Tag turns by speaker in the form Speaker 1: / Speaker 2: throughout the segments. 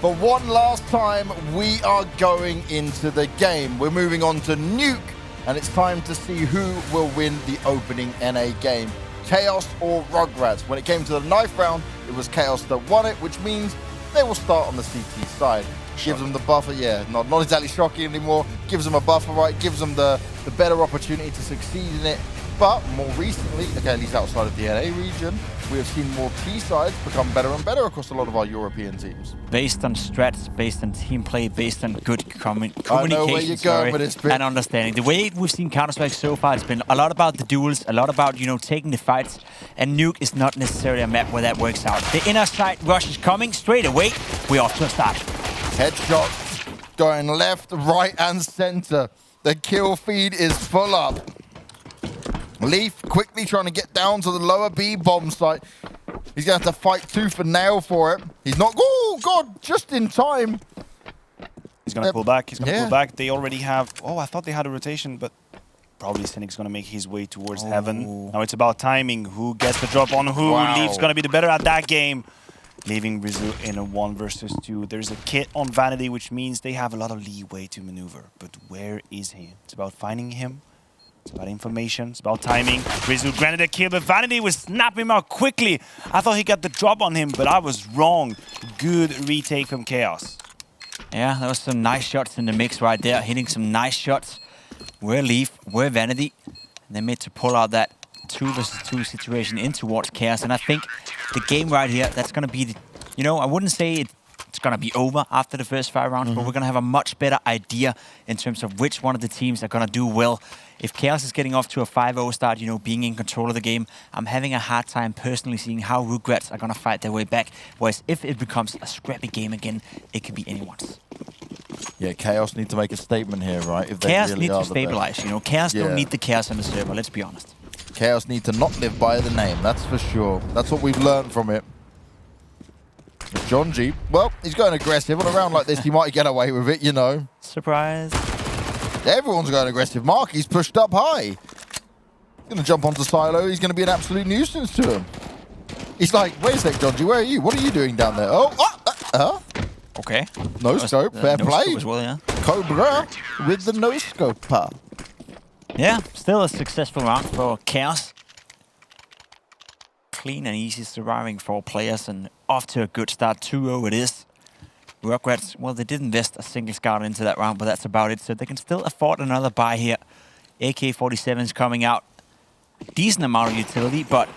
Speaker 1: But one last time, we are going into the game. We're moving on to Nuke, and it's time to see who will win the opening NA game. Chaos or Rugratz. When it came to the knife round, it was Chaos that won it, which means they will start on the CT side. Gives them the buffer, yeah, not exactly shocking anymore. Gives them a buffer, right? Gives them the better opportunity to succeed in it. But more recently, okay, at least outside of the NA region, we have seen more T sides become better and better across a lot of our European teams.
Speaker 2: Based on strats, based on team play, based on good communication,
Speaker 1: I know where you're going with this bit.
Speaker 2: And understanding. The way we've seen Counter-Strike so far, it's been a lot about the duels, a lot about, you know, taking the fights. And Nuke is not necessarily a map where that works out. The inner side rush is coming straight away. We're off to a start.
Speaker 1: Headshots going left, right, and center. The kill feed is full up. Leaf quickly trying to get down to the lower B bomb site. He's going to have to fight tooth and nail for it. He's not... Oh, God, just in time.
Speaker 3: He's going to pull back. He's going to pull back. They already have... Oh, I thought they had a rotation, but probably Cynic's going to make his way towards heaven. Now it's about timing. Who gets the drop on who?
Speaker 1: Wow.
Speaker 3: Leaf's going to be the better at that game. Leaving Rizzo in a 1 versus 2. There's a kit on Vanity, which means they have a lot of leeway to maneuver. But where is he? It's about finding him. It's about information. It's about timing. Rizzo granted a kill, but Vanity was snapping him out quickly. I thought he got the drop on him, but I was wrong. Good retake from Chaos.
Speaker 2: Yeah, there was some nice shots in the mix right there. Hitting some nice shots. We're Leaf, we're Vanity. And they made to pull out that 2 versus 2 situation in towards Chaos. And I think the game right here, that's going to be, you know, I wouldn't say it's going to be over after the first 5 rounds, but we're going to have a much better idea in terms of which one of the teams are going to do well. If Chaos is getting off to a 5-0 start, you know, being in control of the game, I'm having a hard time personally seeing how Rugratz are going to fight their way back. Whereas if it becomes a scrappy game again, it could be anyone's.
Speaker 1: Yeah, Chaos need to make a statement here, right? If they
Speaker 2: Chaos
Speaker 1: really
Speaker 2: need to
Speaker 1: are the
Speaker 2: stabilize,
Speaker 1: best.
Speaker 2: you know. Chaos don't need the chaos on the server, let's be honest.
Speaker 1: Chaos need to not live by the name, that's for sure. That's what we've learned from it. John G, well, he's going aggressive. On a round like this, he might get away with it, you know.
Speaker 2: Surprise.
Speaker 1: Everyone's going aggressive. Marky's pushed up high. He's going to jump onto Silo. He's going to be an absolute nuisance to him. He's like, wait a sec, John G, where are you? What are you doing down there? Oh,
Speaker 2: okay.
Speaker 1: No scope, fair
Speaker 2: no
Speaker 1: play.
Speaker 2: scope as well, yeah.
Speaker 1: Cobra with the no scope.
Speaker 2: Yeah, still a successful round for Chaos. Clean and easy surviving for players and off to a good start. 2-0 it is. Rugratz, well, they didn't invest a single scout into that round, but that's about it. So they can still afford another buy here. AK-47's coming out. Decent amount of utility, but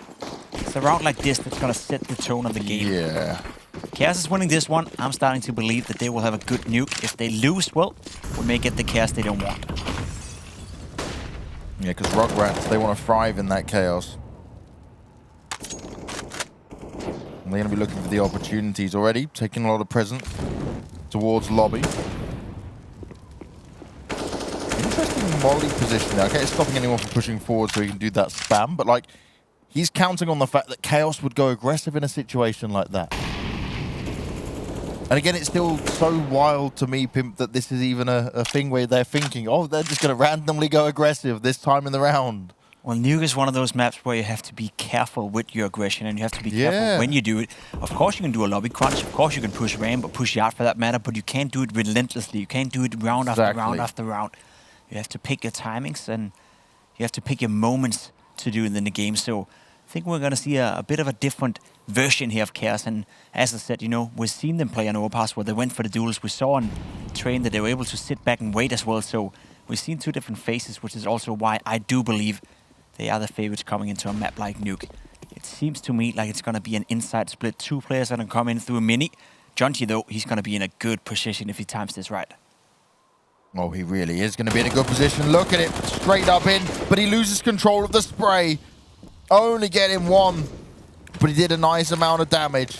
Speaker 2: it's a round like this that's going to set the tone of the game.
Speaker 1: Yeah.
Speaker 2: Chaos is winning this one. I'm starting to believe that they will have a good nuke. If they lose, well, we may get the chaos they don't want.
Speaker 1: Yeah, because Rugratz, they want to thrive in that chaos. And they're going to be looking for the opportunities already, taking a lot of presence towards lobby. Interesting Molly position there. Okay, it's stopping anyone from pushing forward so he can do that spam, but like, he's counting on the fact that Chaos would go aggressive in a situation like that. And again, it's still so wild to me, Pimp, that this is even a thing where they're thinking, oh, they're just going to randomly go aggressive this time in the round.
Speaker 2: Well, Nuke is one of those maps where you have to be careful with your aggression and you have to be careful when you do it. Of course, you can do a lobby crunch. Of course, you can push ramp or push yard for that matter, but you can't do it relentlessly. You can't do it round after round after round. You have to pick your timings and you have to pick your moments to do it in the game. So I think we're going to see a bit of a different version here of Chaos. And as I said, you know, we've seen them play on Overpass where they went for the duels. We saw on Train that they were able to sit back and wait as well. So we've seen 2 different phases, which is also why I do believe they are the favorites coming into a map like Nuke. It seems to me like it's going to be an inside split. 2 players are going to come in through a mini. Jonty, though, he's going to be in a good position if he times this right.
Speaker 1: Oh, he really is going to be in a good position. Look at it. Straight up in, but he loses control of the spray. Only getting 1, but he did a nice amount of damage.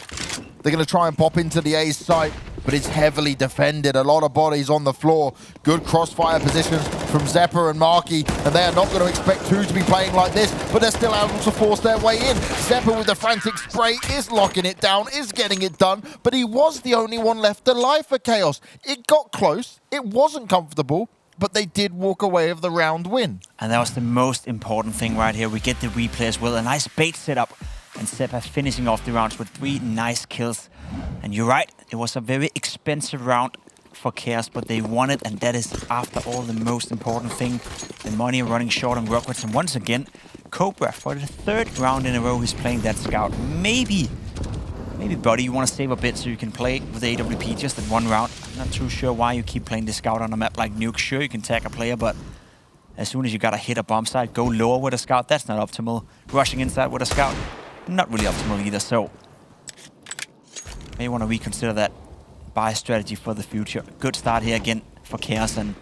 Speaker 1: They're going to try and pop into the A's site, but it's heavily defended. A lot of bodies on the floor. Good crossfire positions from Zepper and Marky, and they are not going to expect 2 to be playing like this, but they're still able to force their way in. Zepper with the frantic spray is locking it down, is getting it done, but he was the only one left alive for Chaos. It got close. It wasn't comfortable, but they did walk away with the round win.
Speaker 2: And that was the most important thing right here. We get the replay as well. A nice bait setup. And Zepper finishing off the rounds with 3 nice kills. And you're right, it was a very expensive round for Chaos, but they won it, and that is, after all, the most important thing. The money running short on Rugratz, and once again, Cobra, for the 3rd round in a row, he's playing that scout. Maybe, buddy, you want to save a bit so you can play with the AWP just in 1 round. I'm not too sure why you keep playing the scout on a map like Nuke. Sure, you can tag a player, but as soon as you gotta hit a bomb site, go lower with a scout, that's not optimal. Rushing inside with a scout, not really optimal either, so may want to reconsider that buy strategy for the future. Good start here again for Chaos, and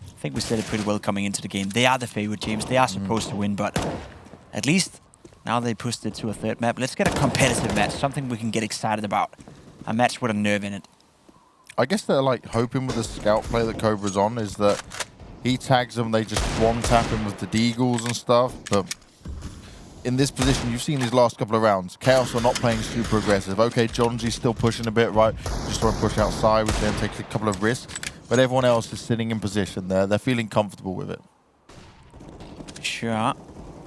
Speaker 2: I think we said it pretty well coming into the game. They are the favorite, James. They are supposed to win, but at least now they pushed it to a 3rd map. Let's get a competitive match, something we can get excited about. A match with a nerve in it.
Speaker 1: I guess they're like hoping with the scout play that Cobra's on is that he tags them, they just one-tap him with the deagles and stuff, but in this position, you've seen these last couple of rounds. Chaos are not playing super aggressive. Okay, Jonji's still pushing a bit, right? Just want to push outside, which then takes a couple of risks. But everyone else is sitting in position there. They're feeling comfortable with it.
Speaker 2: Sure.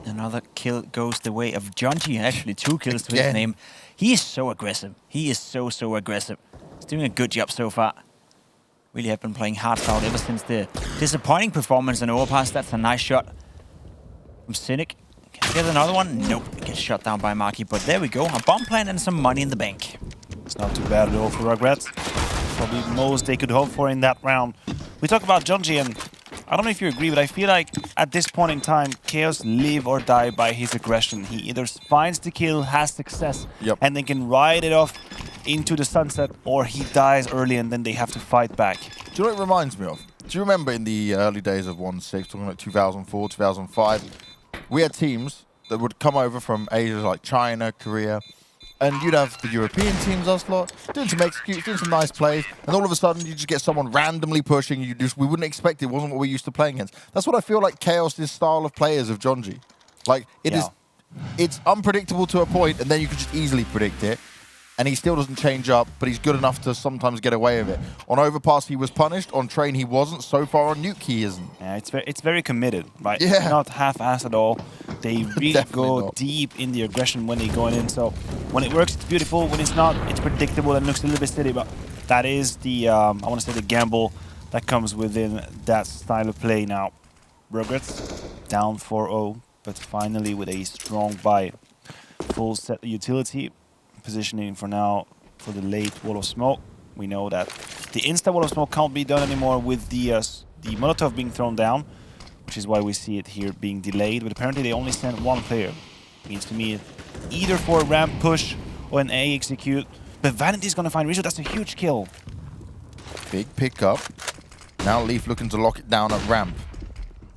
Speaker 2: Another kill goes the way of Jonji. Actually, 2 kills to his name. He is so aggressive. He is so aggressive. He's doing a good job so far. Really have been playing hard out ever since the disappointing performance in Overpass. That's a nice shot from Cynic. Can he get another one? Nope. Gets shot down by Marky, but there we go. A bomb plant and some money in the bank.
Speaker 3: It's not too bad at all for Rugratz. Probably most they could hope for in that round. We talk about Jonji, and I don't know if you agree, but I feel like at this point in time, Chaos live or die by his aggression. He either finds the kill, has success, and then can ride it off into the sunset, or he dies early and then they have to fight back.
Speaker 1: Do you know what it reminds me of? Do you remember in the early days of 1.6, talking like 2004, 2005, we had teams that would come over from Asia like China, Korea, and you'd have the European teams, us lot, doing some executes, doing some nice plays, and all of a sudden you just get someone randomly pushing. We wouldn't expect it. It wasn't what we're used to playing against. That's what I feel like Chaos' style of players of Jonji. Like, it's unpredictable to a point, and then you can just easily predict it. And he still doesn't change up, but he's good enough to sometimes get away with it. On Overpass, he was punished. On Train, he wasn't. So far on Nuke, he isn't.
Speaker 3: Yeah, it's very committed, right?
Speaker 1: Yeah.
Speaker 3: Not half-assed at all. They really go deep in the aggression when they're going in. So when it works, it's beautiful. When it's not, it's predictable and looks a little bit silly. But that is the, I want to say, the gamble that comes within that style of play now. Rugratz down 4-0, but finally with a strong buy. Full set utility. Positioning for now for the late wall of smoke. We know that the insta wall of smoke can't be done anymore with the Molotov being thrown down, which is why we see it here being delayed. But apparently they only sent 1 player. Means to me either for a ramp push or an A execute. But Vanity's gonna find Rizzo. That's a huge kill.
Speaker 1: Big pickup. Now Leaf looking to lock it down at ramp.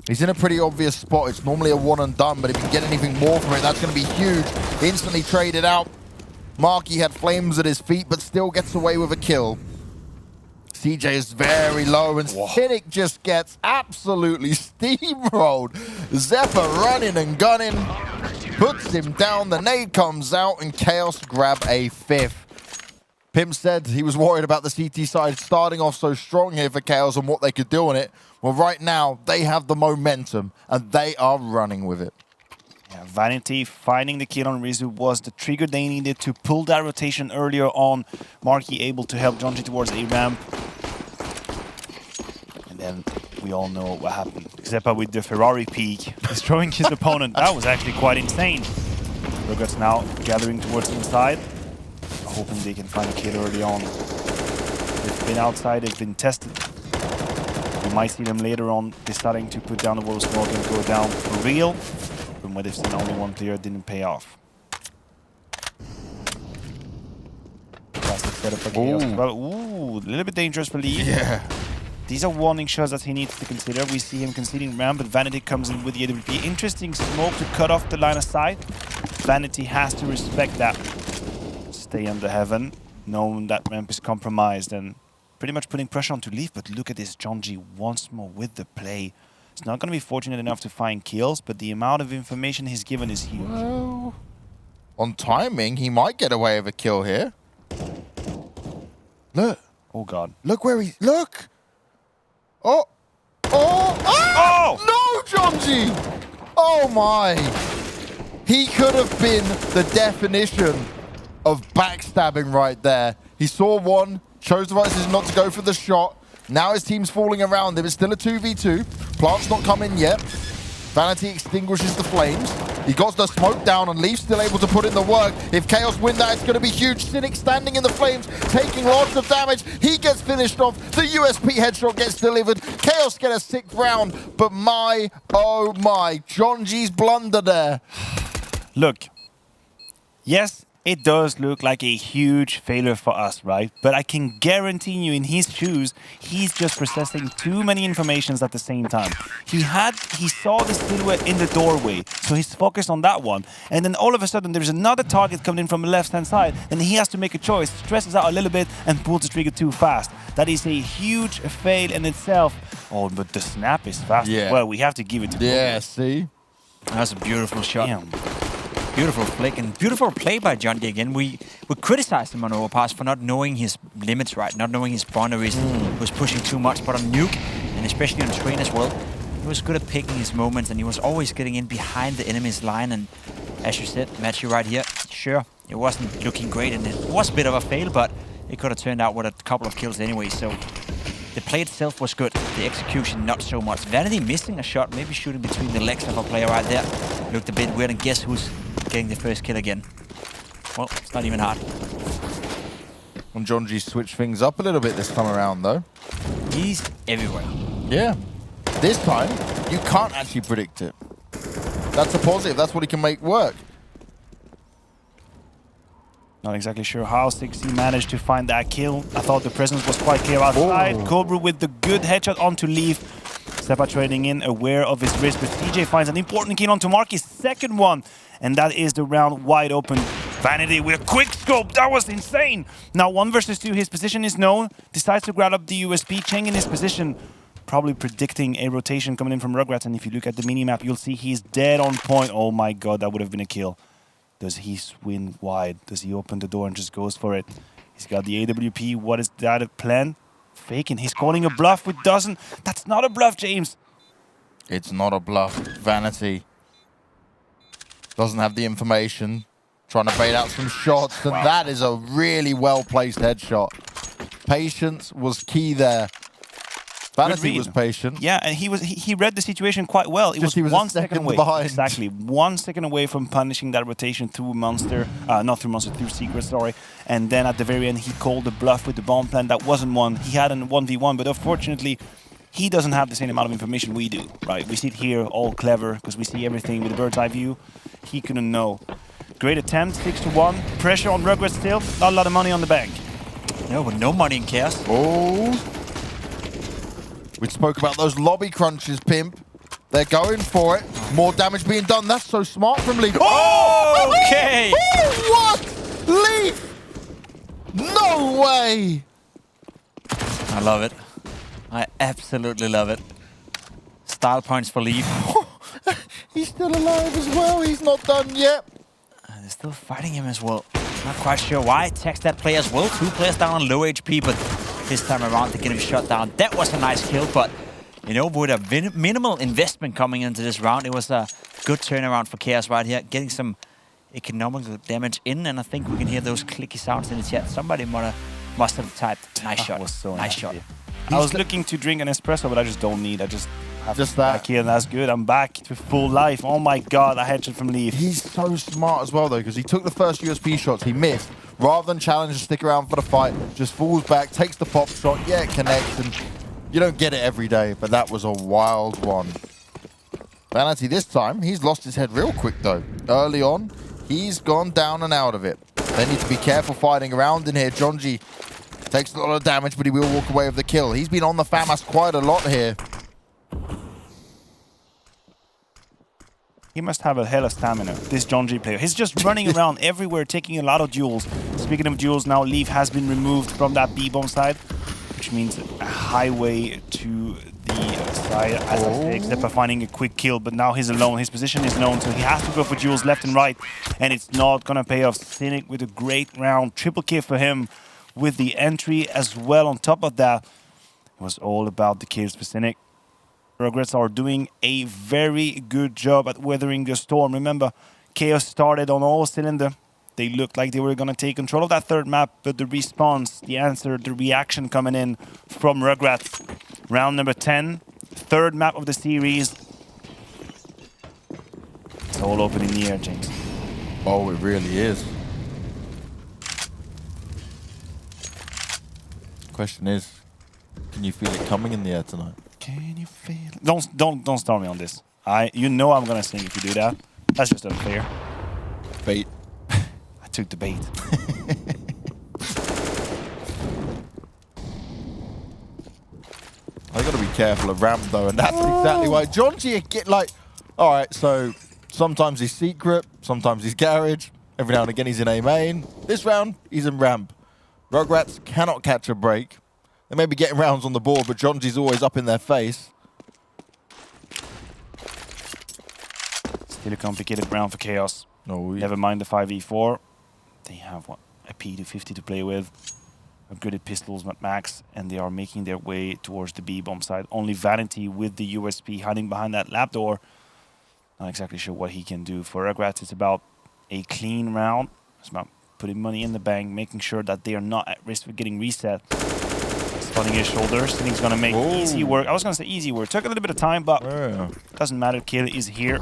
Speaker 1: He's in a pretty obvious spot. It's normally a one and done, but if you get anything more from it, that's going to be huge. Instantly traded out. Marky had flames at his feet, but still gets away with a kill. CJ is very low, and Cynic just gets absolutely steamrolled. Zephyr running and gunning, puts him down. The nade comes out, and Chaos grab a 5th. Pim said he was worried about the CT side starting off so strong here for Chaos and what they could do on it. Well, right now, they have the momentum, and they are running with it.
Speaker 3: Yeah, Vanity finding the kill on Rizu was the trigger they needed to pull that rotation earlier on. Marky able to help Jonji towards a ramp. And then we all know what happened. Zeppa with the Ferrari peak, destroying his opponent. That was actually quite insane. Rugratz now gathering towards the inside, hoping they can find a kill early on. They've been outside, they've been tested. We might see them later on deciding to put down the wall of smoke and go down for real. From what they've seen, only 1 player didn't pay off. Classic setup for Chaos. Well, ooh, a little bit dangerous for Lee.
Speaker 1: Yeah.
Speaker 3: These are warning shots that he needs to consider. We see him conceding ramp, but Vanity comes in with the AWP. Interesting smoke to cut off the line of sight. Vanity has to respect that. Stay under heaven, knowing that ramp is compromised and pretty much putting pressure onto Leaf. But look at this Jonji once more with the play. He's not going to be fortunate enough to find kills, but the amount of information he's given is huge.
Speaker 1: Well, on timing, he might get away with a kill here. Look.
Speaker 3: Oh, God.
Speaker 1: Look where he's... Look! Oh! Oh! Ah!
Speaker 3: Oh!
Speaker 1: No, Jonji! Oh, my! He could have been the definition of backstabbing right there. He saw one, chose the right decision not to go for the shot. Now his team's falling around him. It's still a 2v2. Plant's not come in yet. Vanity extinguishes the flames. He got the smoke down, and Leaf's still able to put in the work. If Chaos win that, it's going to be huge. Cynic standing in the flames, taking lots of damage. He gets finished off. The USP headshot gets delivered. Chaos get a 6th round, but my, oh my, John G's blunder there.
Speaker 3: Look, yes, it does look like a huge failure for us, right? But I can guarantee you in his shoes, he's just processing too many informations at the same time. He saw the silhouette in the doorway, so he's focused on that one. And then all of a sudden, there's another target coming in from the left-hand side, and he has to make a choice, stresses out a little bit, and pulls the trigger too fast. That is a huge fail in itself. Oh, but the snap is fast as well. We have to give it to him.
Speaker 1: Yeah, see?
Speaker 2: That's a beautiful shot.
Speaker 3: Damn.
Speaker 2: Beautiful flick and beautiful play by John D again. We criticized him on Overpass for not knowing his limits right, not knowing his boundaries. He was pushing too much, but on Nuke, and especially on Train as well, he was good at picking his moments, and he was always getting in behind the enemy's line. And as you said, Matthew right here, sure, it wasn't looking great, and it was a bit of a fail, but it could have turned out with a couple of kills anyway. So the play itself was good, the execution not so much. Vanity missing a shot, maybe shooting between the legs of a player right there. Looked a bit weird, and guess who's getting the first kill again? Well, it's not even hard.
Speaker 1: And John G switched things up a little bit this time around, though.
Speaker 2: He's everywhere.
Speaker 1: Yeah. This time, you can't actually predict it. That's a positive. That's what he can make work.
Speaker 3: Not exactly sure how 6C managed to find that kill. I thought the presence was quite clear outside. Cobra with the good headshot onto Leaf. Sepa trading in, aware of his risk, but TJ finds an important kill onto Mark, his 2nd one. And that is the round wide open. Vanity with a quick scope. That was insane. Now 1 versus 2. His position is known. Decides to grab up the USP. Cheng in his position. Probably predicting a rotation coming in from Rugratz. And if you look at the minimap, you'll see he's dead on point. Oh my god, that would have been a kill. Does he swing wide? Does he open the door and just goes for it? He's got the AWP. What is that plan? Faking. He's calling a bluff with doesn't. That's not a bluff, James.
Speaker 1: It's not a bluff. Vanity doesn't have the information. Trying to bait out some shots, and that is a really well-placed headshot. Patience was key there. Vanity was patient.
Speaker 3: Yeah, and he read the situation quite well. It was 1 second away.
Speaker 1: Behind.
Speaker 3: Exactly, 1 second away from punishing that rotation through Monster, not through Monster, through Secret, sorry. And then at the very end, he called the bluff with the bomb plan. That wasn't one. He had a 1v1, but unfortunately, he doesn't have the same amount of information we do, right? We sit here all clever because we see everything with a bird's eye view. He couldn't know. Great attempt, 6-1. Pressure on Rugratz still. Not a lot of money on the bank.
Speaker 2: No, but no money in Chaos.
Speaker 1: Oh. We spoke about those lobby crunches, Pimp. They're going for it. More damage being done. That's so smart from Leaf.
Speaker 2: Oh, okay.
Speaker 1: Oh, what? Leaf? No way.
Speaker 2: I love it. I absolutely love it. Style points for Leaf.
Speaker 1: He's still alive as well. He's not done yet.
Speaker 2: They're still fighting him as well. Not quite sure why. Text that play as well. 2 players down on low HP, but this time around they get him shut down. That was a nice kill, but you know, with a minimal investment coming into this round, it was a good turnaround for Chaos right here. Getting some economical damage in, and I think we can hear those clicky sounds in the chat. Somebody must have typed, nice shot.
Speaker 3: Was so
Speaker 2: nice shot.
Speaker 3: I was looking to drink an espresso, but I just don't need. I just have
Speaker 1: that.
Speaker 3: Back here, and that's good. I'm back to full life. Oh my god, I headshot from Leaf.
Speaker 1: He's so smart as well, though, because he took the first USP shots, he missed. Rather than challenge and stick around for the fight, just falls back, takes the pop shot, yeah, it connects, and you don't get it every day, but that was a wild one. Vanity this time, he's lost his head real quick, though. Early on, he's gone down and out of it. They need to be careful fighting around in here. John G takes a lot of damage, but he will walk away with the kill. He's been on the FAMAS quite a lot here.
Speaker 3: He must have a hell of stamina, this John G player. He's just running around everywhere, taking a lot of duels. Speaking of duels, now Leaf has been removed from that B-bomb side, which means a highway to the side, as I say, except for finding a quick kill. But now he's alone. His position is known, so he has to go for duels left and right, and it's not going to pay off. Cynic with a great round. Triple kill for him with the entry as well. On top of that, it was all about the kills for Cynic. Rugratz are doing a very good job at weathering the storm. Remember, Chaos started on all cylinder. They looked like they were going to take control of that third map, but the response, the answer, the reaction coming in from Rugratz. Round number 10, third map of the series. It's all open in the air, James.
Speaker 1: Oh, it really is. Question is, can you feel it coming in the air tonight?
Speaker 3: Can you feel it? Don't start me on this. You know I'm gonna sing if you do that. That's just unfair.
Speaker 1: Bait.
Speaker 3: I took the bait.
Speaker 1: I gotta be careful of Ramp though, and that's exactly why John G get like. All right, so sometimes he's secret, sometimes he's garage. Every now and again he's in A main. This round he's in Ramp. Rugratz cannot catch a break. They may be getting rounds on the board, but John G's always up in their face.
Speaker 3: Still a complicated round for Chaos.
Speaker 1: No,
Speaker 3: Never mind the 5v4. They have what, a P250 to play with. Upgraded pistols at max, and they are making their way towards the B bomb side. Only Vanity with the USP hiding behind that lap door. Not exactly sure what he can do. For Rugratz, it's about a clean round. It's about putting money in the bank, making sure that they are not at risk of getting reset. Stunning his shoulders, and he's gonna make easy work. I was gonna say easy work. Took a little bit of time, but doesn't matter. Kill is here.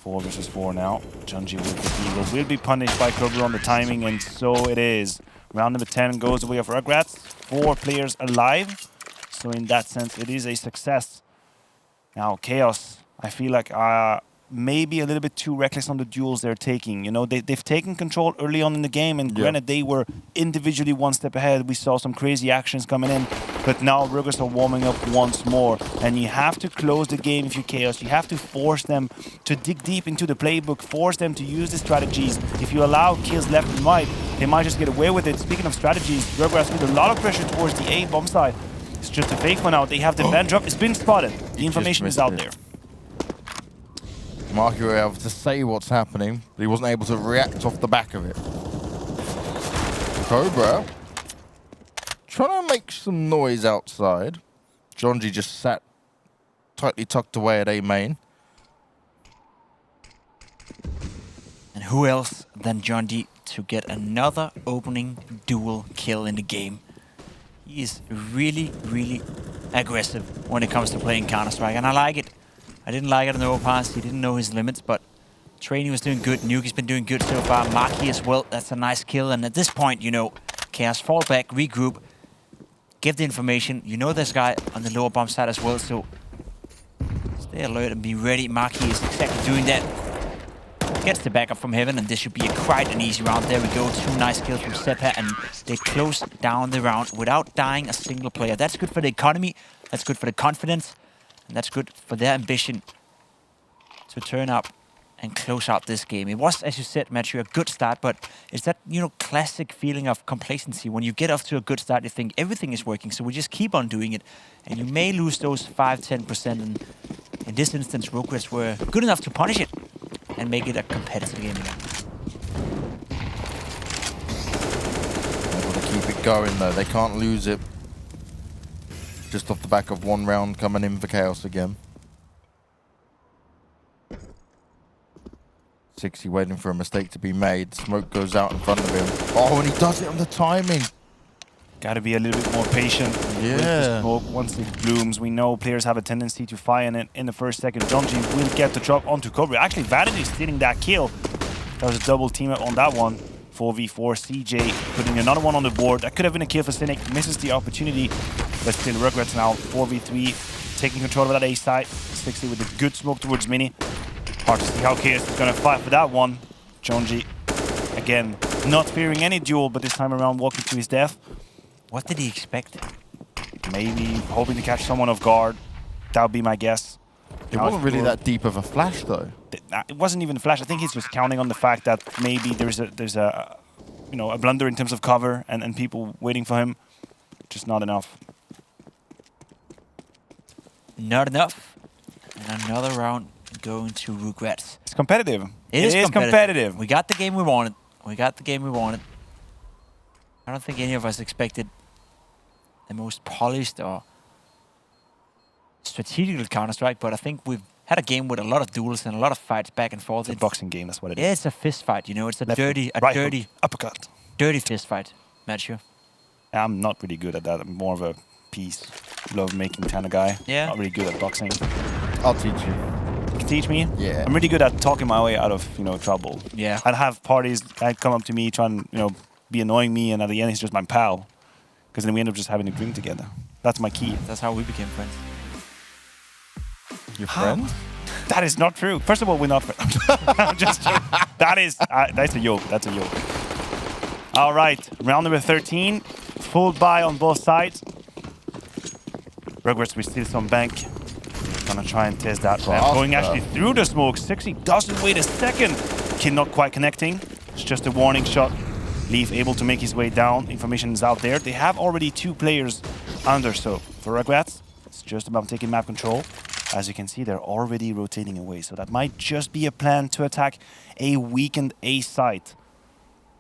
Speaker 3: 4 versus 4 now. Junji with the Eagle will be punished by Cobra on the timing, and so it is. Round number 10 goes the way of Rugratz. 4 players alive. So in that sense, it is a success. Now, Chaos, I feel like maybe a little bit too reckless on the duels they're taking. You know, they've taken control early on in the game, and granted, they were individually one step ahead. We saw some crazy actions coming in, but now Rugratz are warming up once more, and you have to close the game if you're Chaos. You have to force them to dig deep into the playbook, force them to use the strategies. If you allow kills left and right, they might just get away with it. Speaking of strategies, Rugratz with a lot of pressure towards the A bomb side. It's just a fake one out. They have the van drop. It's been spotted. The information is out there.
Speaker 1: Marky was able to say what's happening, but he wasn't able to react off the back of it. Cobra trying to make some noise outside. John G just sat tightly tucked away at A main.
Speaker 2: And who else than John G to get another opening duel kill in the game? He is really, really aggressive when it comes to playing Counter-Strike, and I like it. I didn't like it in the overpass. He didn't know his limits, but Training was doing good. Nuke has been doing good so far. Maki as well. That's a nice kill. And at this point, you know, Chaos fall back, regroup, give the information. You know this guy on the lower bomb side as well, so stay alert and be ready. Maki is exactly doing that. Gets the backup from heaven, and this should be quite an easy round. There we go. 2 nice kills from Seppa, and they close down the round without dying a single player. That's good for the economy. That's good for the confidence. And that's good for their ambition to turn up and close out this game. It was, as you said, Matthew, a good start, but it's that, you know, classic feeling of complacency. When you get off to a good start, you think everything is working, so we just keep on doing it. And you may lose those 5-10%. And in this instance, Rugratz were good enough to punish it and make it a competitive game again.
Speaker 1: Able to keep it going, though. They can't lose it. Just off the back of 1 round coming in for Chaos again. 60 waiting for a mistake to be made. Smoke goes out in front of him. Oh, and he does it on the timing.
Speaker 3: Got to be a little bit more patient with the smoke once it blooms. We know players have a tendency to fire it in the first second. Jonji will get the drop onto Cobra. Actually, Vanity stealing that kill. That was a double team up on that one. 4v4, CJ putting another one on the board. That could have been a kill for Cynic. Misses the opportunity. But still, Rugratz now 4v3, taking control of that A side. 60 with a good smoke towards Mini. Hard to see how Chaos is going to fight for that one. Jonji, again, not fearing any duel, but this time around walking to his death.
Speaker 2: What did he expect?
Speaker 3: Maybe hoping to catch someone off guard. That would be my guess.
Speaker 1: It wasn't really that deep of a flash, though.
Speaker 3: It wasn't even a flash. I think he's just counting on the fact that maybe there's a you know, a blunder in terms of cover and people waiting for him. Just not enough.
Speaker 2: Not enough. And another round going to Rugratz.
Speaker 3: It's competitive.
Speaker 2: It is
Speaker 3: competitive.
Speaker 2: We got the game we wanted. I don't think any of us expected the most polished or strategical Counter-Strike, but I think we've had a game with a lot of duels and a lot of fights back and forth.
Speaker 3: It's a boxing game, that's what it is.
Speaker 2: Yeah, it's a fist fight, you know. It's a
Speaker 3: Left
Speaker 2: dirty,
Speaker 3: hook, right hook, uppercut.
Speaker 2: dirty fist fight, Matthew.
Speaker 3: I'm not really good at that. I'm more of a peace, love-making kind of guy.
Speaker 2: Yeah.
Speaker 3: Not really good at boxing.
Speaker 1: I'll teach you.
Speaker 3: You can teach me?
Speaker 1: Yeah.
Speaker 3: I'm really good at talking my way out of, trouble.
Speaker 2: Yeah.
Speaker 3: I'd have parties, I'd come up to me, try and, be annoying me, and at the end he's just my pal. Because then we end up just having a drink together. That's my key.
Speaker 2: That's how we became friends.
Speaker 1: Your friend?
Speaker 3: That is not true. First of all, we're not friends. I'm just joking. That's a joke. That's a joke. All right, round number 13. Full buy on both sides. Rugratz, we steal some bank. We're gonna try and test that. Going actually through the smoke. Sixy doesn't wait a second. Kid not quite connecting. It's just a warning shot. Leaf able to make his way down. Information is out there. They have already 2 players under, so for Rugratz, it's just about taking map control. As you can see, they're already rotating away, so that might just be a plan to attack a weakened A site.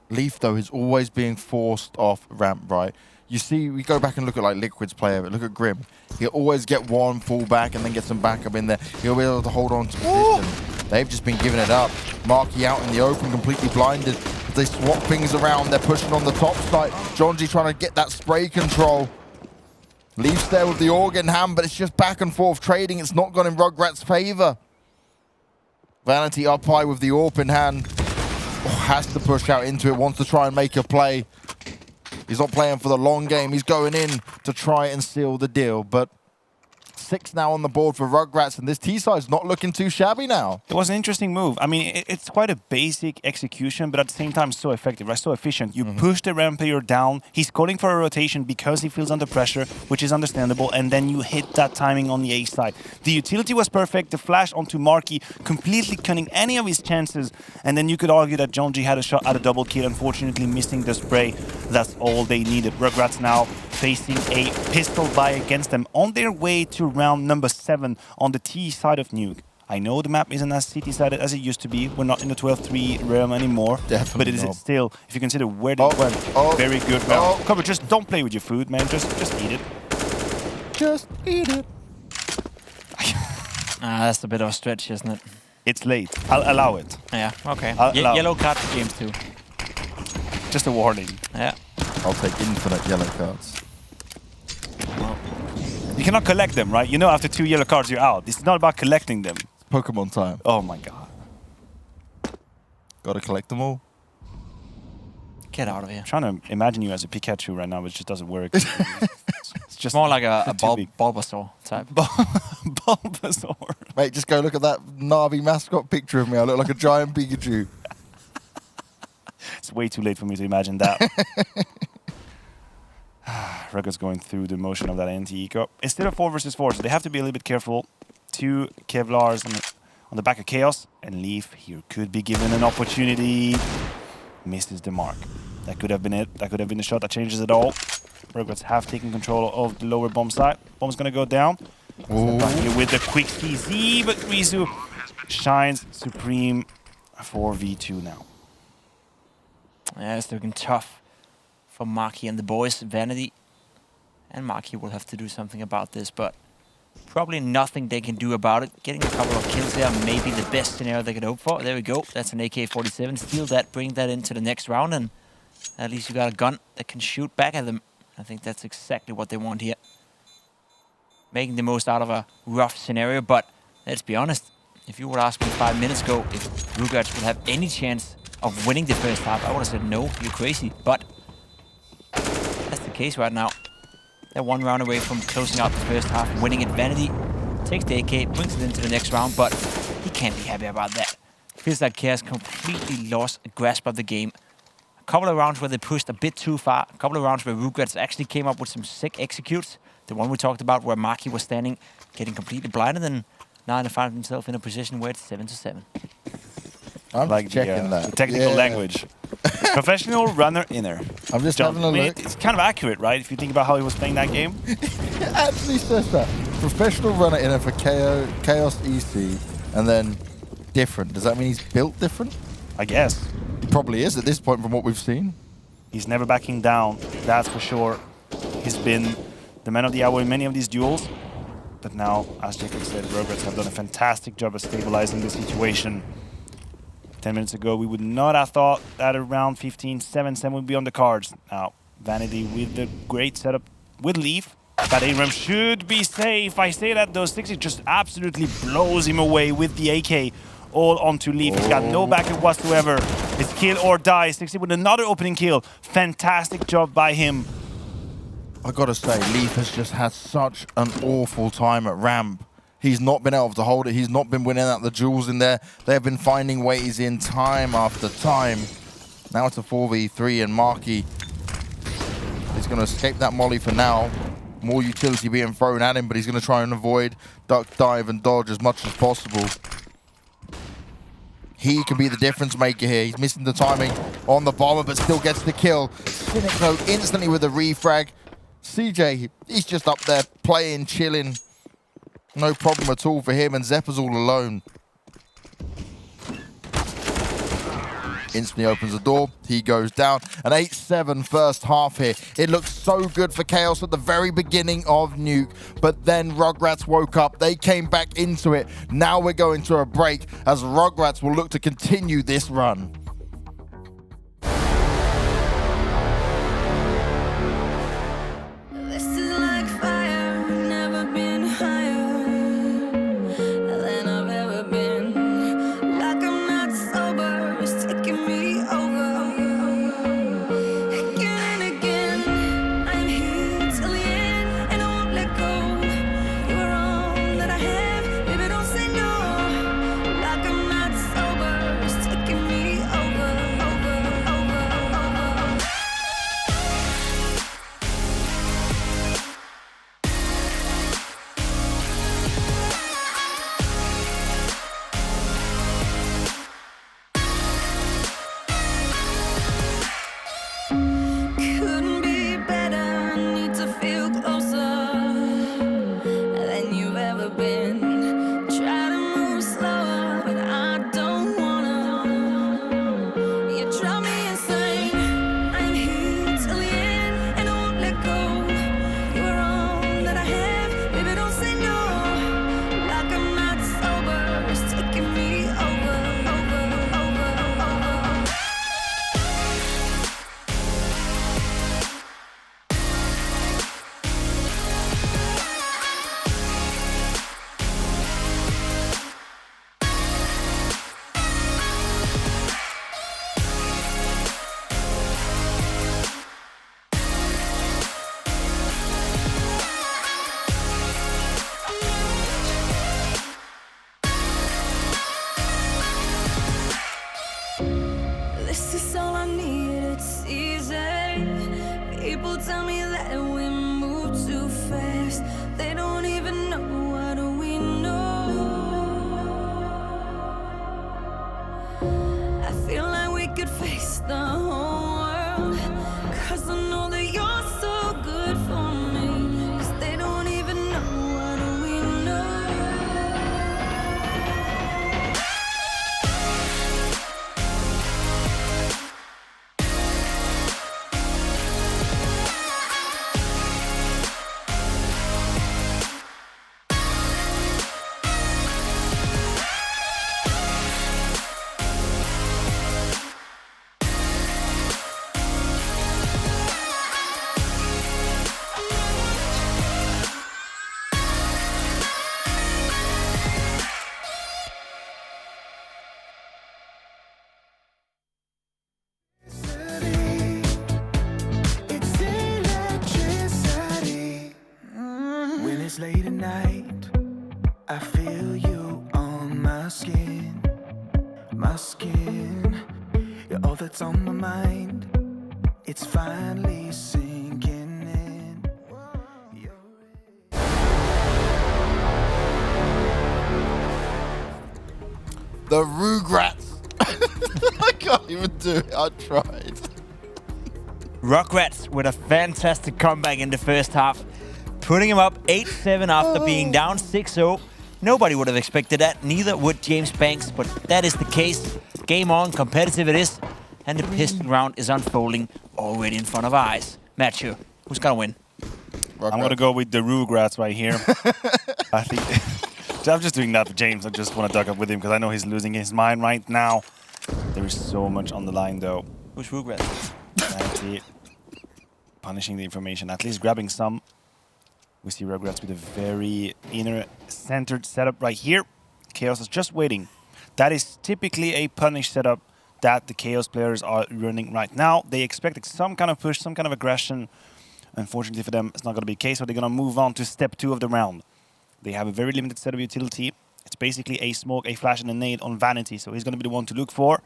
Speaker 1: Leaf, though, is always being forced off ramp, right? You see, we go back and look at like Liquid's play of it. Look at Grim. He'll always get one full back and then get some backup in there. He'll be able to hold on to position. They've just been giving it up. Marky out in the open, completely blinded. As they swap things around, they're pushing on the top side. Jonji trying to get that spray control. Leaf's there with the organ hand, but it's just back and forth trading. It's not gone in Rugratz's favor. Vanity up high with the AWP in hand. Oh, has to push out into it, wants to try and make a play. He's not playing for the long game. He's going in to try and seal the deal, but 6 now on the board for Rugratz, and this T-side's not looking too shabby now.
Speaker 3: It was an interesting move. I mean, it's quite a basic execution, but at the same time so effective, right? So efficient. You push the ramp player down. He's calling for a rotation because he feels under pressure, which is understandable, and then you hit that timing on the A side. The utility was perfect. The flash onto Marky, completely cutting any of his chances, and then you could argue that Jonji had a shot at a double kill, unfortunately missing the spray. That's all they needed. Rugratz now facing a pistol buy against them on their way to round number 7 on the T side of Nuke. I know the map isn't as city-sided as it used to be. We're not in the 12-3 realm anymore.
Speaker 1: Definitely
Speaker 3: but it is
Speaker 1: not.
Speaker 3: Still, if you consider where they went, very good round. Come on, just don't play with your food, man. Just eat it.
Speaker 1: Just eat it.
Speaker 2: That's a bit of a stretch, isn't it?
Speaker 3: It's late. I'll allow it.
Speaker 2: Yeah, okay.
Speaker 3: Allow
Speaker 2: Yellow card for games 2.
Speaker 3: Just a warning.
Speaker 2: Yeah.
Speaker 1: I'll take infinite yellow cards.
Speaker 3: You cannot collect them, right? You know after 2 yellow cards you're out. It's not about collecting them.
Speaker 1: Pokemon time.
Speaker 3: Oh my god.
Speaker 1: Gotta collect them all.
Speaker 2: Get out of here.
Speaker 3: I'm trying to imagine you as a Pikachu right now, but it just doesn't work. It's just
Speaker 2: More like a
Speaker 3: too big.
Speaker 2: Bulbasaur type.
Speaker 3: Bulbasaur.
Speaker 1: Mate, just go look at that Navi mascot picture of me. I look like a giant Pikachu.
Speaker 3: It's way too late for me to imagine that. Rugratz going through the motion of that anti-eco. It's still a 4 versus 4, so they have to be a little bit careful. 2 Kevlars on the back of Chaos, and Leaf here could be given an opportunity. Misses the mark. That could have been it. That could have been the shot that changes it all. Rugratz have taken control of the lower bomb site. Bomb's gonna go down. Here with the quick CZ, but Rizu shines supreme 4v2 now.
Speaker 2: Yeah, it's looking tough for Marky and the boys. Vanity and Marky will have to do something about this, but probably nothing they can do about it. Getting a couple of kills there may be the best scenario they could hope for. There we go. That's an AK-47. Steal that, bring that into the next round, and at least you got a gun that can shoot back at them. I think that's exactly what they want here. Making the most out of a rough scenario, but let's be honest. If you would ask me 5 minutes ago if Rugratz would have any chance of winning the first half, I would have said, no, you're crazy. But that's the case right now. They're 1 round away from closing out the first half, winning it. Vanity takes the AK, brings it into the next round, but he can't be happy about that. Feels like Chaos completely lost a grasp of the game. A couple of rounds where they pushed a bit too far. A couple of rounds where Rugratz actually came up with some sick executes. The one we talked about where Marky was standing, getting completely blinded, and now he found himself in a position where it's 7-7.
Speaker 1: I'm
Speaker 3: like
Speaker 1: checking that.
Speaker 3: The technical language. Professional runner inner.
Speaker 1: I'm just having a look.
Speaker 3: It's kind of accurate, right? If you think about how he was playing that game.
Speaker 1: It actually says that. Professional runner inner for Chaos EC, and then different. Does that mean he's built different?
Speaker 3: I guess.
Speaker 1: He probably is at this point from what we've seen.
Speaker 3: He's never backing down, that's for sure. He's been the man of the hour in many of these duels. But now, as Jacob said, Rugratz have done a fantastic job of stabilizing the situation. 10 minutes ago, we would not have thought that around 15, 7-7 would be on the cards. Now, Vanity with the great setup with Leaf. That Aram should be safe. I say that though, 60 just absolutely blows him away with the AK all onto Leaf. He's got no backup whatsoever. It's kill or die. 60 with another opening kill. Fantastic job by him.
Speaker 1: I gotta say, Leaf has just had such an awful time at ramp. He's not been able to hold it. He's not been winning out the duels in there. They've been finding ways in time after time. Now it's a 4v3 and Marky is going to escape that molly for now. More utility being thrown at him, but he's going to try and avoid, duck, dive, and dodge as much as possible. He can be the difference maker here. He's missing the timing on the bomber, but still gets the kill. Cynic, though, instantly with the refrag. CJ, he's just up there playing, chilling. No problem at all for him, and Zeppa's all alone. Instantly opens the door. He goes down. An 8-7 first half here. It looks so good for Chaos at the very beginning of Nuke, but then Rugratz woke up. They came back into it. Now we're going to a break as Rugratz will look to continue this run.
Speaker 4: Late at night, I feel you on my skin, you're all that's on my mind, it's finally sinking in.
Speaker 1: The Rugratz. I can't even do it, I tried.
Speaker 2: Rugratz with a fantastic comeback in the first half. Putting him up 8-7 after being down 6-0. Nobody would have expected that, neither would James Banks, but that is the case. Game on, competitive it is, and the piston round is unfolding already in front of our eyes. Matthew, who's gonna win?
Speaker 3: I'm gonna go with the Rugratz right here. I think I'm just doing that for James. I just want to duck up with him because I know he's losing his mind right now. There is so much on the line, though.
Speaker 2: Who's Rugratz?
Speaker 3: Vanity punishing the information, at least grabbing some. We see Rugratz with a very inner-centered setup right here. Chaos is just waiting. That is typically a punish setup that the Chaos players are running right now. They expect some kind of push, some kind of aggression. Unfortunately for them, it's not going to be the case, so they're going to move on to step 2 of the round. They have a very limited set of utility. It's basically a smoke, a flash, and a nade on Vanity, so he's going to be the one to look for.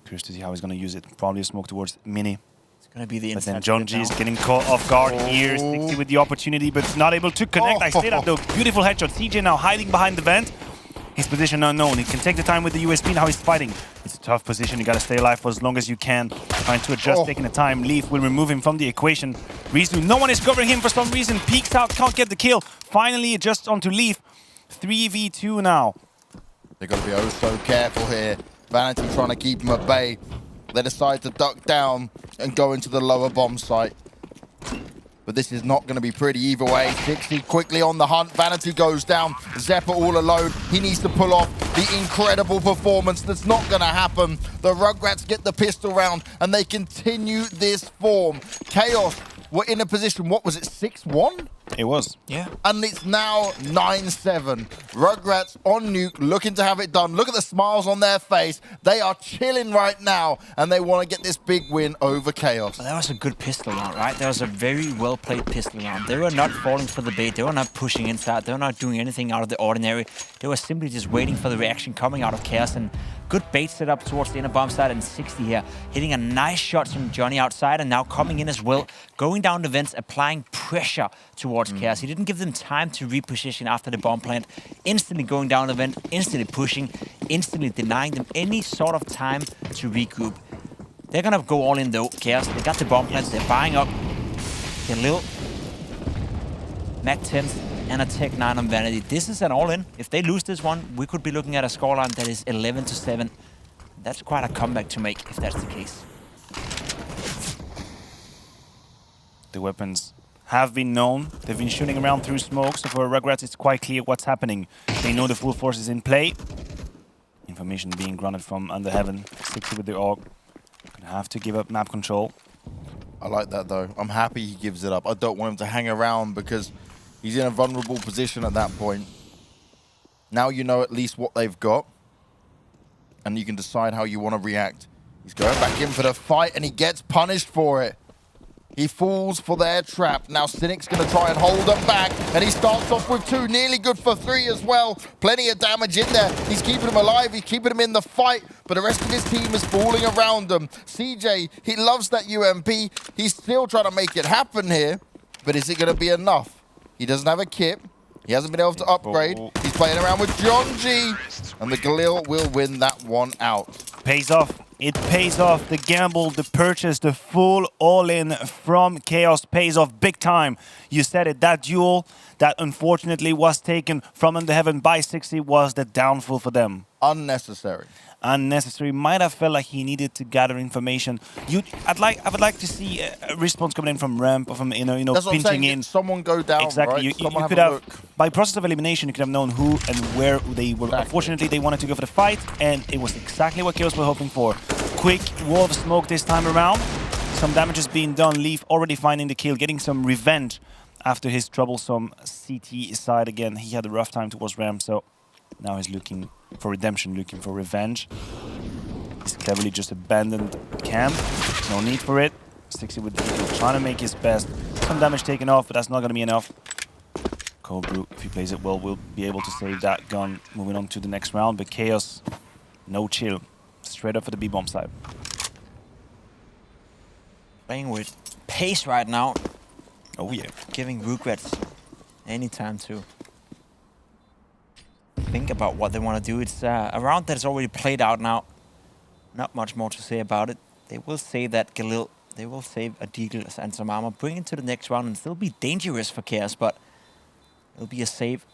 Speaker 3: Curious to see how he's going to use it. Probably a smoke towards Mini.
Speaker 2: It's going to be the
Speaker 3: But then
Speaker 2: instant.
Speaker 3: John G is getting caught off guard here. 60 with the opportunity, but not able to connect. I say that though. Beautiful headshot. CJ now hiding behind the vent. His position unknown. He can take the time with the USP. Now he's fighting. It's a tough position. You got to stay alive for as long as you can. Trying to adjust, taking the time. Leaf will remove him from the equation. Rizu, no one is covering him for some reason. Peeks out, can't get the kill. Finally adjusts onto Leaf. 3v2 now.
Speaker 1: They've got to be oh so careful here. Vanity trying to keep him at bay. They decide to duck down and go into the lower bomb site. But this is not going to be pretty either way. 60 quickly on the hunt. Vanity goes down. Zeppa all alone. He needs to pull off the incredible performance. That's not going to happen. The Rugrats get the pistol round and they continue this form. Chaos were in a position, what was it, 6-1?
Speaker 3: It was.
Speaker 2: Yeah.
Speaker 1: And it's now 9-7. Rugrats on Nuke, looking to have it done. Look at the smiles on their face. They are chilling right now, and they want to get this big win over Chaos.
Speaker 2: Well, that was a good pistol round, right? That was a very well-played pistol round. They were not falling for the bait. They were not pushing inside. They were not doing anything out of the ordinary. They were simply just waiting for the reaction coming out of Chaos. And good bait set up towards the inner bomb side, and 60 here. Hitting a nice shot from Johnny outside, and now coming in as well. Going down the vents, applying pressure towards Chaos. He didn't give them time to reposition after the bomb plant. Instantly going down the vent, instantly pushing, instantly denying them any sort of time to regroup. They're gonna go all in though, Chaos. They got the bomb plants, they're buying up. Get a little Mac 10s and a Tech 9 on Vanity. This is an all-in. If they lose this one, we could be looking at a scoreline that is 11-7. That's quite a comeback to make if that's the case.
Speaker 3: The weapons have been known. They've been shooting around through smoke, so for Rugratz it's quite clear what's happening. They know the full force is in play. Information being granted from under heaven. 60 with the AUG. Gonna have to give up map control.
Speaker 1: I like that though. I'm happy he gives it up. I don't want him to hang around because he's in a vulnerable position at that point. Now you know at least what they've got, and you can decide how you want to react. He's going back in for the fight, and he gets punished for it. He falls for their trap. Now Cynic's going to try and hold them back, and he starts off with 2, nearly good for 3 as well. Plenty of damage in there. He's keeping him alive. He's keeping him in the fight, but the rest of his team is falling around him. CJ, he loves that UMP. He's still trying to make it happen here, but is it going to be enough? He doesn't have a kit. He hasn't been able to upgrade. He's playing around with John G, and the Galil will win that one out.
Speaker 3: Pays off. It pays off. The gamble, the purchase, the full all-in from Chaos pays off big time. You said it, that duel that unfortunately was taken from Under Heaven by 60 was the downfall for them.
Speaker 1: Unnecessary.
Speaker 3: Unnecessary. Might have felt like he needed to gather information. I would like to see a response coming in from ramp or from
Speaker 1: That's
Speaker 3: pinching
Speaker 1: what I'm saying.
Speaker 3: in.
Speaker 1: Did someone go down.
Speaker 3: Exactly.
Speaker 1: Right?
Speaker 3: You
Speaker 1: Someone
Speaker 3: could
Speaker 1: a
Speaker 3: have,
Speaker 1: look.
Speaker 3: by process of elimination, you could have known who and where they were.
Speaker 1: Exactly.
Speaker 3: Unfortunately, they wanted to go for the fight, and it was exactly what Chaos were hoping for. Quick wall of smoke this time around. Some damage is being done. Leaf already finding the kill, getting some revenge after his troublesome CT side again. He had a rough time towards ramp, so now he's looking for redemption, looking for revenge. He's cleverly just abandoned camp. No need for it. 60 with the trying to make his best. Some damage taken off, but that's not going to be enough. Cold Brew, if he plays it well, will be able to save that gun. Moving on to the next round, but Chaos, no chill. Straight up for the B-bomb side.
Speaker 2: Playing with pace right now.
Speaker 3: Oh yeah.
Speaker 2: Giving Rugratz any time to think about what they want to do. It's a round that's already played out now. Not much more to say about it. They will save that Galil. They will save a Deagle and some armor. Bring it to the next round and still be dangerous for Chaos, but it'll be a save.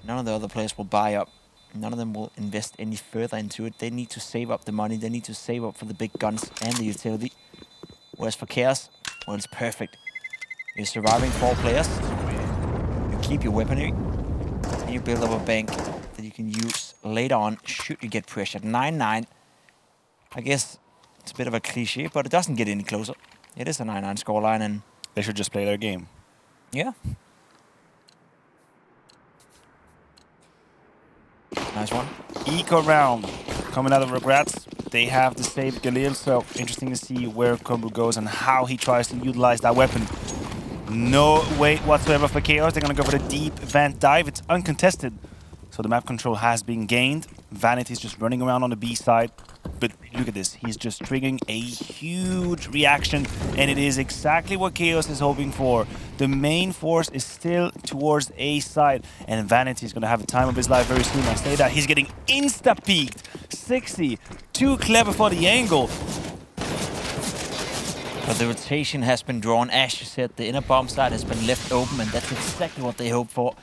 Speaker 2: None of the other players will buy up. None of them will invest any further into it. They need to save up the money. They need to save up for the big guns and the utility. Whereas for Chaos, well, it's perfect. You're surviving 4 players. You keep your weaponry, and you build up a bank that you can use later on should you get pressured. 9-9. I guess it's a bit of a cliche, but it doesn't get any closer. It is a 9-9 scoreline, and
Speaker 3: They should just play their game.
Speaker 2: yeah. Nice one.
Speaker 3: Eco round coming out of Rugratz. They have the saved Galil, so interesting to see where Combo goes and how he tries to utilize that weapon. No wait whatsoever for Chaos. They're going to go for the deep vent dive. It's uncontested, so the map control has been gained. Vanity's just running around on the B side. But look at this, he's just triggering a huge reaction, and it is exactly what Chaos is hoping for. The main force is still towards A side, and Vanity is going to have a time of his life very soon. I say that, he's getting insta-peaked. 60, too clever for the angle.
Speaker 2: But the rotation has been drawn, as you said, the inner bomb side has been left open, and that's exactly what they hope for.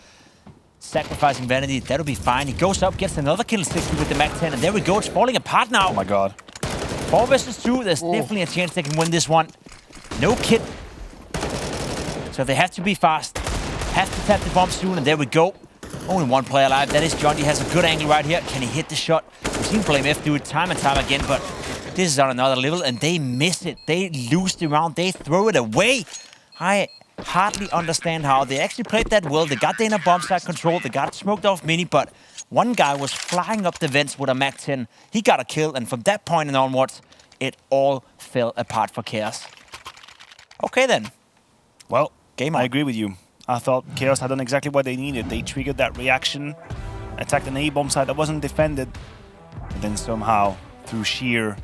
Speaker 2: Sacrificing Vanity, that'll be fine. He goes up, gets another kill 60 with the Mac 10, and there we go, it's falling apart now.
Speaker 3: Oh my god.
Speaker 2: 4 versus 2, there's definitely a chance they can win this one. No kit. So they have to be fast. Have to tap the bomb soon, and there we go. Only one player alive, that is John. He has a good angle right here. Can he hit the shot? We've seen Flame F do it time and time again, but this is on another level, and they miss it. They lose the round, they throw it away. I hardly understand how they actually played that well. They got the inner bomb side control, they got smoked off mini, but one guy was flying up the vents with a Mac 10. He got a kill, and from that point and onwards, it all fell apart for Chaos. Okay then.
Speaker 3: Well,
Speaker 2: Game
Speaker 3: I
Speaker 2: on.
Speaker 3: agree with you. I thought Chaos had done exactly what they needed. They triggered that reaction, attacked an A-bomb side that wasn't defended, and then somehow, through sheer,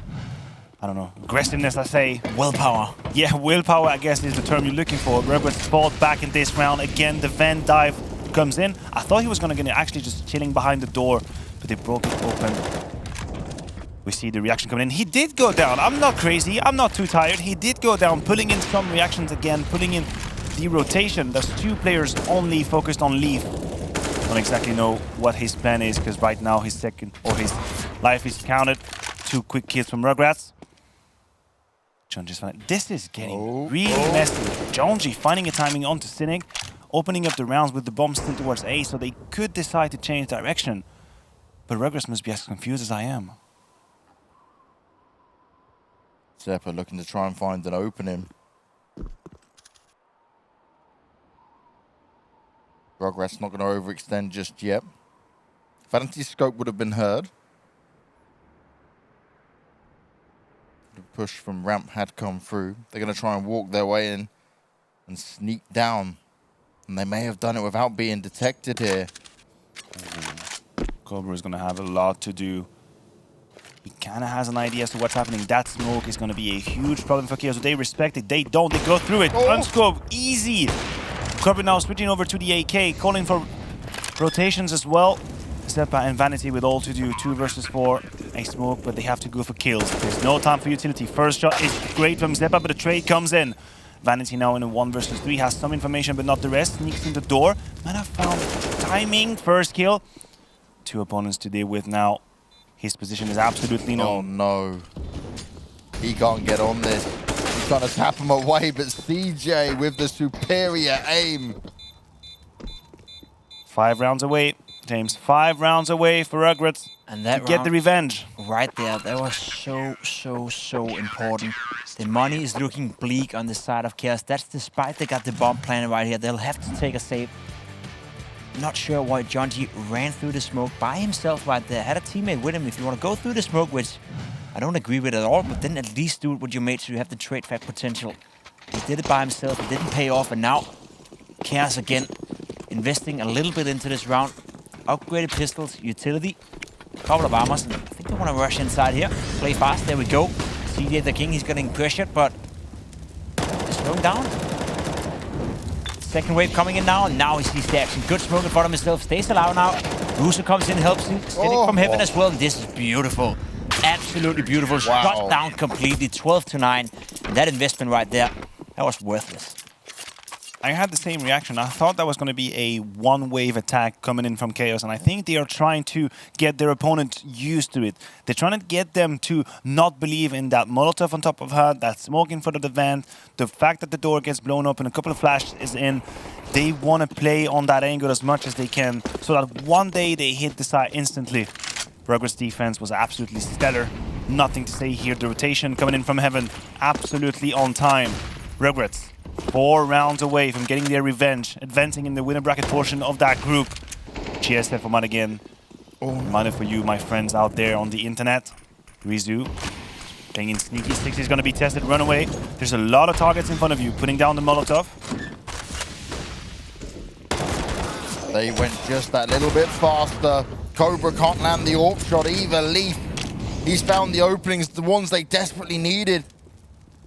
Speaker 3: I don't know, aggressiveness, I say.
Speaker 2: Willpower.
Speaker 3: Yeah, willpower, I guess, is the term you're looking for. Rugratz fought back in this round. Again, the vent dive comes in. I thought he was going to get actually just chilling behind the door, but they broke it open. We see the reaction coming in. He did go down. I'm not crazy. I'm not too tired. He did go down, pulling in some reactions again, pulling in the rotation. There's 2 players only focused on Leaf. Don't exactly know what his plan is, because right now his second, or his life is counted. 2 quick kills from Rugratz. John just found it. This is getting really messy. Jonji finding a timing onto Cynic, opening up the rounds with the bomb still towards A, so they could decide to change direction. But Rugratz must be as confused as I am.
Speaker 1: Zeppa looking to try and find an opening. Rugratz not going to overextend just yet. Vanity's scope would have been heard. The push from ramp had come through. They're going to try and walk their way in and sneak down. And they may have done it without being detected here.
Speaker 3: Cobra is going to have a lot to do. He kind of has an idea as to what's happening. That smoke is going to be a huge problem for Chaos. So they respect it. They don't. They go through it. Unscope. Easy. Cobra now switching over to the AK. Calling for rotations as well. Zeppa and Vanity with all to do. 2 versus 4. A smoke, but they have to go for kills. There's no time for utility. First shot is great from Zeppa, but the trade comes in. Vanity now in a 1 versus 3. Has some information, but not the rest. Sneaks in the door. Might have found timing. First kill. 2 opponents to deal with now. His position is absolutely known.
Speaker 1: Oh no. He can't get on this. He's trying to tap him away, but CJ with the superior aim.
Speaker 3: 5 rounds away. James, 5 rounds away for Rugratz
Speaker 2: And that
Speaker 3: to get the revenge.
Speaker 2: Right there, that was so important. The money is looking bleak on the side of Chaos. That's despite they got the bomb planted right here. They'll have to take a save. Not sure why Jonji ran through the smoke by himself right there. Had a teammate with him. If you want to go through the smoke, which I don't agree with at all, but then at least do it with your mates so you have the trade fact potential. He did it by himself. It didn't pay off, and now Chaos again investing a little bit into this round. Upgraded pistols, utility, couple of armors. I think they want to rush inside here. Play fast, there we go. CJ the King, he's getting pressured, but just slowing down. Second wave coming in now, and now he sees the action. Good smoke in front of himself, stays alive now. Russo comes in, helps him, Cynic from heaven as well. And this is beautiful. Absolutely beautiful.
Speaker 1: Wow.
Speaker 2: Shut down completely, 12-9. And that investment right there, that was worthless.
Speaker 3: I had the same reaction. I thought that was going to be a one-wave attack coming in from Chaos, and I think they are trying to get their opponent used to it. They're trying to get them to not believe in that Molotov on top of her, that smoke in front of the vent, the fact that the door gets blown up and a couple of flashes is in. They want to play on that angle as much as they can, so that one day they hit the side instantly. Rugratz' defense was absolutely stellar. Nothing to say here. The rotation coming in from heaven, absolutely on time. Rugratz, 4 rounds away from getting their revenge, advancing in the winner bracket portion of that group. GSF for mine again. Oh, money for you, my friends out there on the internet. Rizu, playing in sneaky 6 is going to be tested. Run away. There's a lot of targets in front of you. Putting down the Molotov.
Speaker 1: They went just that little bit faster. Cobra can't land the AWP shot either. Leaf, he's found the openings, the ones they desperately needed.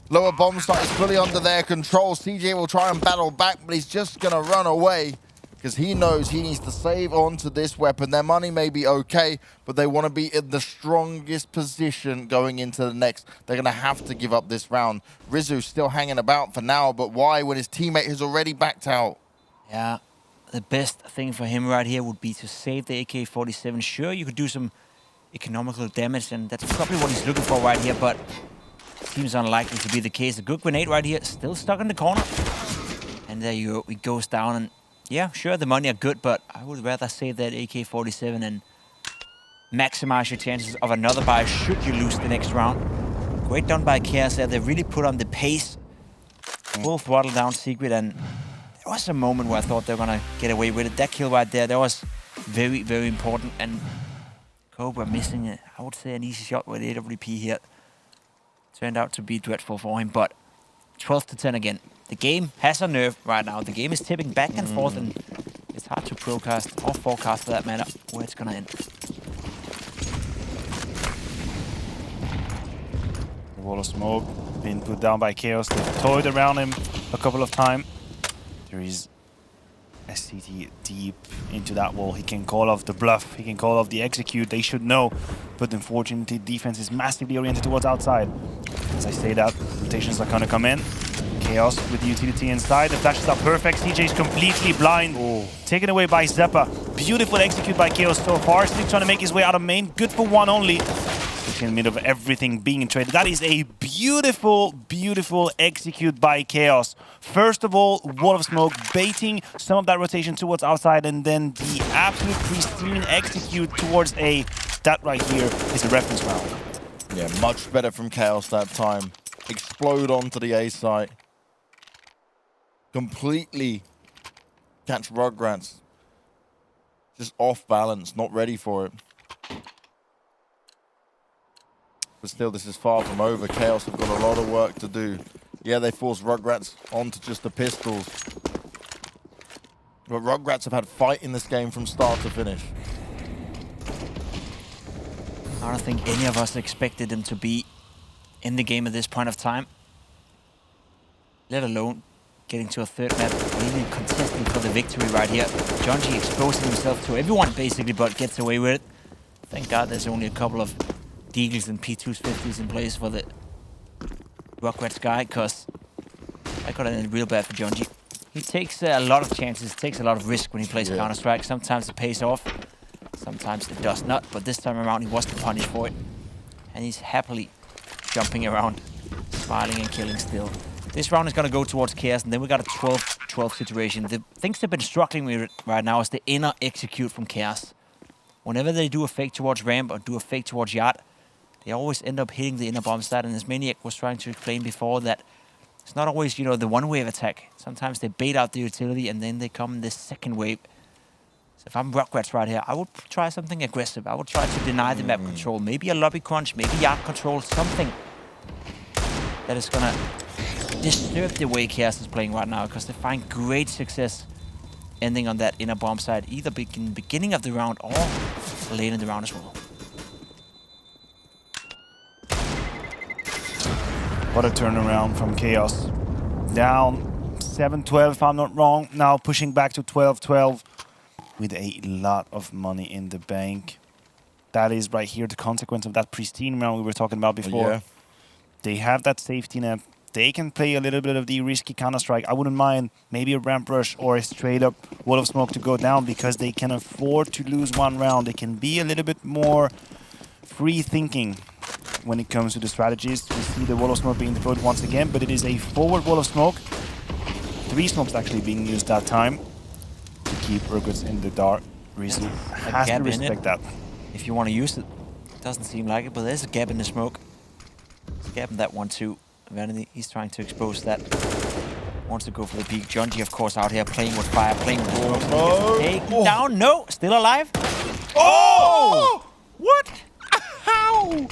Speaker 1: Lower bomb site is fully under their control. CJ will try and battle back, but he's just going to run away because he knows he needs to save onto this weapon. Their money may be okay, but they want to be in the strongest position going into the next. They're going to have to give up this round. Rizu's still hanging about for now, but why when his teammate has already backed out?
Speaker 2: Yeah, the best thing for him right here would be to save the AK-47. Sure, you could do some economical damage, and that's probably what he's looking for right here, but seems unlikely to be the case. A good grenade right here, still stuck in the corner. And there you go, it goes down. And yeah, sure, the money are good, but I would rather save that AK-47 and maximize your chances of another buy should you lose the next round. Great done by Chaos there. They really put on the pace. Full throttle down Secret, and there was a moment where I thought they were going to get away with it. That kill right there, that was very, very important. And Cobra missing, I would say, an easy shot with AWP here. Turned out to be dreadful for him, but 12-10 again. The game has a nerve right now. The game is tipping back and forth, and it's hard to procast or forecast for that matter where it's gonna end.
Speaker 3: The wall of smoke being put down by Chaos. They've toyed around him a couple of times. There is SCT deep into that wall. He can call off the bluff. He can call off the execute. They should know. But unfortunately, defense is massively oriented towards outside. As I say that, rotations are going to come in. Chaos with the utility inside. The flashes are perfect. CJ is completely blind. Oh. Taken away by Zeppa. Beautiful execute by Chaos so far. Still trying to make his way out of main. Good for one only. In the middle of everything being traded. That is a beautiful, beautiful execute by Chaos. First of all, wall of smoke, baiting some of that rotation towards outside, and then the absolute pristine execute towards A. That right here is a reference round.
Speaker 1: Yeah, much better from Chaos that time. Explode onto the A site. Completely catch Rugratz. Just off balance, not ready for it. But still, this is far from over. Chaos have got a lot of work to do. Yeah, they forced Rugratz onto just the pistols. But Rugratz have had fight in this game from start to finish.
Speaker 2: I don't think any of us expected them to be in the game at this point of time. Let alone getting to a third map, really contesting for the victory right here. Jonji exposing himself to everyone basically, but gets away with it. Thank God there's only a couple of Deagles and P250s in place for the Rugratz guy, because that could have ended real bad for Jonji. He takes a lot of chances, takes a lot of risk when he plays Counter-Strike. Sometimes it pays off, sometimes it does not, but this time around he wasn't punished for it. And he's happily jumping around, smiling and killing still. This round is going to go towards Chaos, and then we got a 12-12 situation. The things they've been struggling with right now is the inner execute from Chaos. Whenever they do a fake towards ramp or do a fake towards yard, they always end up hitting the inner bomb site, and as Maniac was trying to explain before, that it's not always, you know, the one wave attack. Sometimes they bait out the utility and then they come in this second wave. So if I'm Rugratz right here, I would try something aggressive. I would try to deny the map control. Maybe a lobby crunch, maybe yard control, something that is gonna disturb the way Chaos is playing right now, because they find great success ending on that inner bomb site, either beginning of the round or late in the round as well.
Speaker 3: What a turnaround from Chaos. Down 7-12 if I'm not wrong. Now pushing back to 12-12 with a lot of money in the bank. That is right here the consequence of that pristine round we were talking about before.
Speaker 1: Yeah.
Speaker 3: They have that safety net. they can play a little bit of the risky Counter-Strike, I wouldn't mind maybe a ramp rush or a straight-up wall of smoke to go down because they can afford to lose one round. They can be a little bit more free-thinking when it comes to the strategies. We see the wall of smoke being deployed once again, but it is a forward wall of smoke. 3 smokes actually being used that time to keep Rugratz in the dark. Rizzo has to respect that.
Speaker 2: If you want to use it, doesn't seem like it, but there's a gap in the smoke. There's a gap in that one too. Vanity, he's trying to expose that. Wants to go for the peak. Jonji, of course, out here playing with fire, playing with walls. Taken down. No, still alive.
Speaker 3: Oh!
Speaker 2: What?
Speaker 3: How?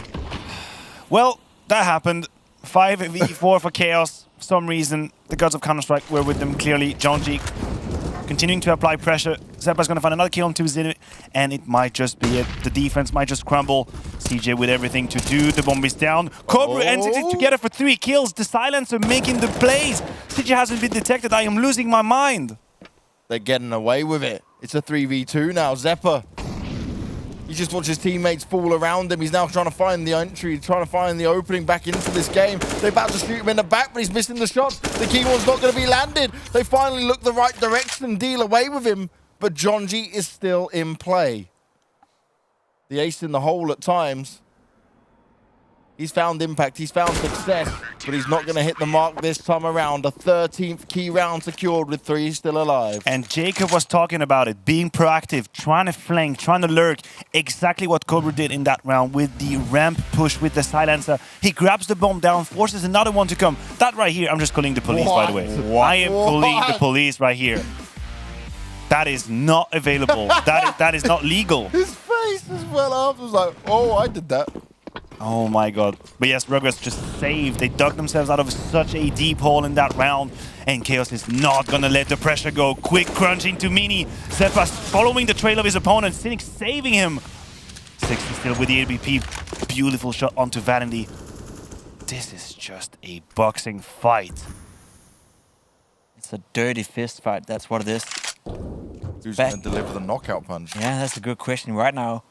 Speaker 3: Well, that happened. 5v4 for Chaos. For some reason, the gods of Counter-Strike were with them clearly. Jonji continuing to apply pressure. Zeppa's going to find another kill on 2-0, and it might just be it. The defense might just crumble. CJ with everything to do. The bomb is down. Cobra and CJ together for 3 kills. The silencer making the plays. CJ hasn't been detected. I am losing my mind.
Speaker 1: They're getting away with it. It's a 3v2 now. Zeppa, he just watches his teammates fall around him. He's now trying to find the entry, trying to find the opening back into this game. They're about to shoot him in the back, but he's missing the shots. The key one's not going to be landed. They finally look the right direction and deal away with him, but Jonji is still in play. The ace in the hole at times. He's found impact, he's found success, but he's not going to hit the mark this time around. A 13th key round secured with 3 still alive.
Speaker 3: And Jacob was talking about it, being proactive, trying to flank, trying to lurk. Exactly what Cobra did in that round with the ramp push with the silencer. He grabs the bomb down, forces another one to come. That right here, I'm just calling the police, by the way. I am calling the police right here. That is not available. that is not legal.
Speaker 1: His face as well after was like, oh, I did that.
Speaker 3: Oh my god. But yes, Rugratz just saved. They dug themselves out of such a deep hole in that round. And Chaos is not gonna let the pressure go. Quick crunch into Mini. Zeppa's following the trail of his opponent. Cynic saving him. 60 still with the ABP. Beautiful shot onto Vanity. This is just a boxing fight.
Speaker 2: It's a dirty fist fight, that's what it is.
Speaker 1: Who's going to deliver the knockout punch?
Speaker 2: Yeah, that's a good question. Right now,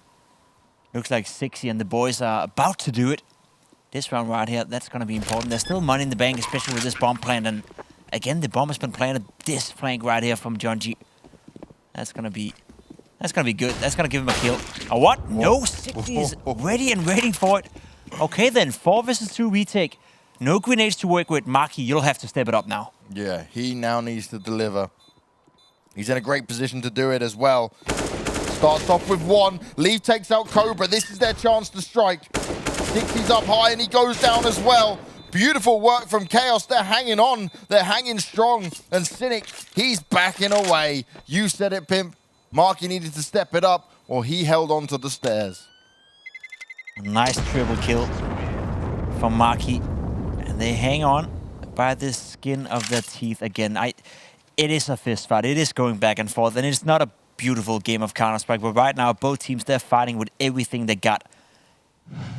Speaker 2: looks like 60 and the boys are about to do it. This round right here, that's going to be important. There's still money in the bank, especially with this bomb plant. And again, the bomb has been planted this flank right here from Jonji. That's going to be good. That's going to give him a kill. Oh, what? Whoa. No, 60 is ready and waiting for it. Okay, then 4 versus 2 retake. No grenades to work with. Maki, you'll have to step it up now.
Speaker 1: Yeah, he now needs to deliver. He's in a great position to do it as well. Starts off with 1. Leave takes out Cobra. This is their chance to strike. 60's up high and he goes down as well. Beautiful work from Chaos. They're hanging on. They're hanging strong. And Cynic, he's backing away. You said it, Pimp. Marky needed to step it up, or he held on to the stairs.
Speaker 2: Nice triple kill from Marky. And they hang on by the skin of their teeth again. It is a fist fight. It is going back and forth. And it's not a beautiful game of Counter-Strike, but right now both teams, they're fighting with everything they got.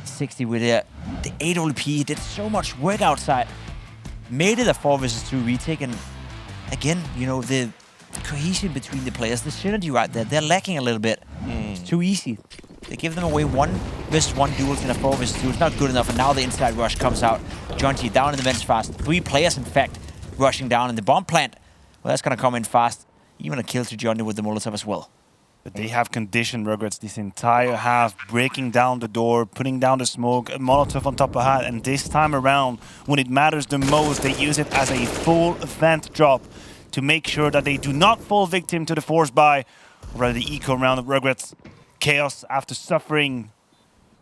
Speaker 2: 60 with the AWP did so much work outside, made it a 4 versus 2 retake, and again, you know, the cohesion between the players, the synergy right there, they're lacking a little bit. It's too easy. They give them away 1 versus 1 duels in a 4 versus 2. It's not good enough, and now the inside rush comes out. Jonji down in the bench fast. 3 players, in fact, rushing down in the bomb plant. Well, that's going to come in fast. Even a kill to Jonji with the Molotov as well.
Speaker 3: But they have conditioned Rugratz this entire half, breaking down the door, putting down the smoke, a Molotov on top of that, and this time around, when it matters the most, they use it as a full vent drop to make sure that they do not fall victim to the force buy, or rather the eco round of Rugratz. Chaos, after suffering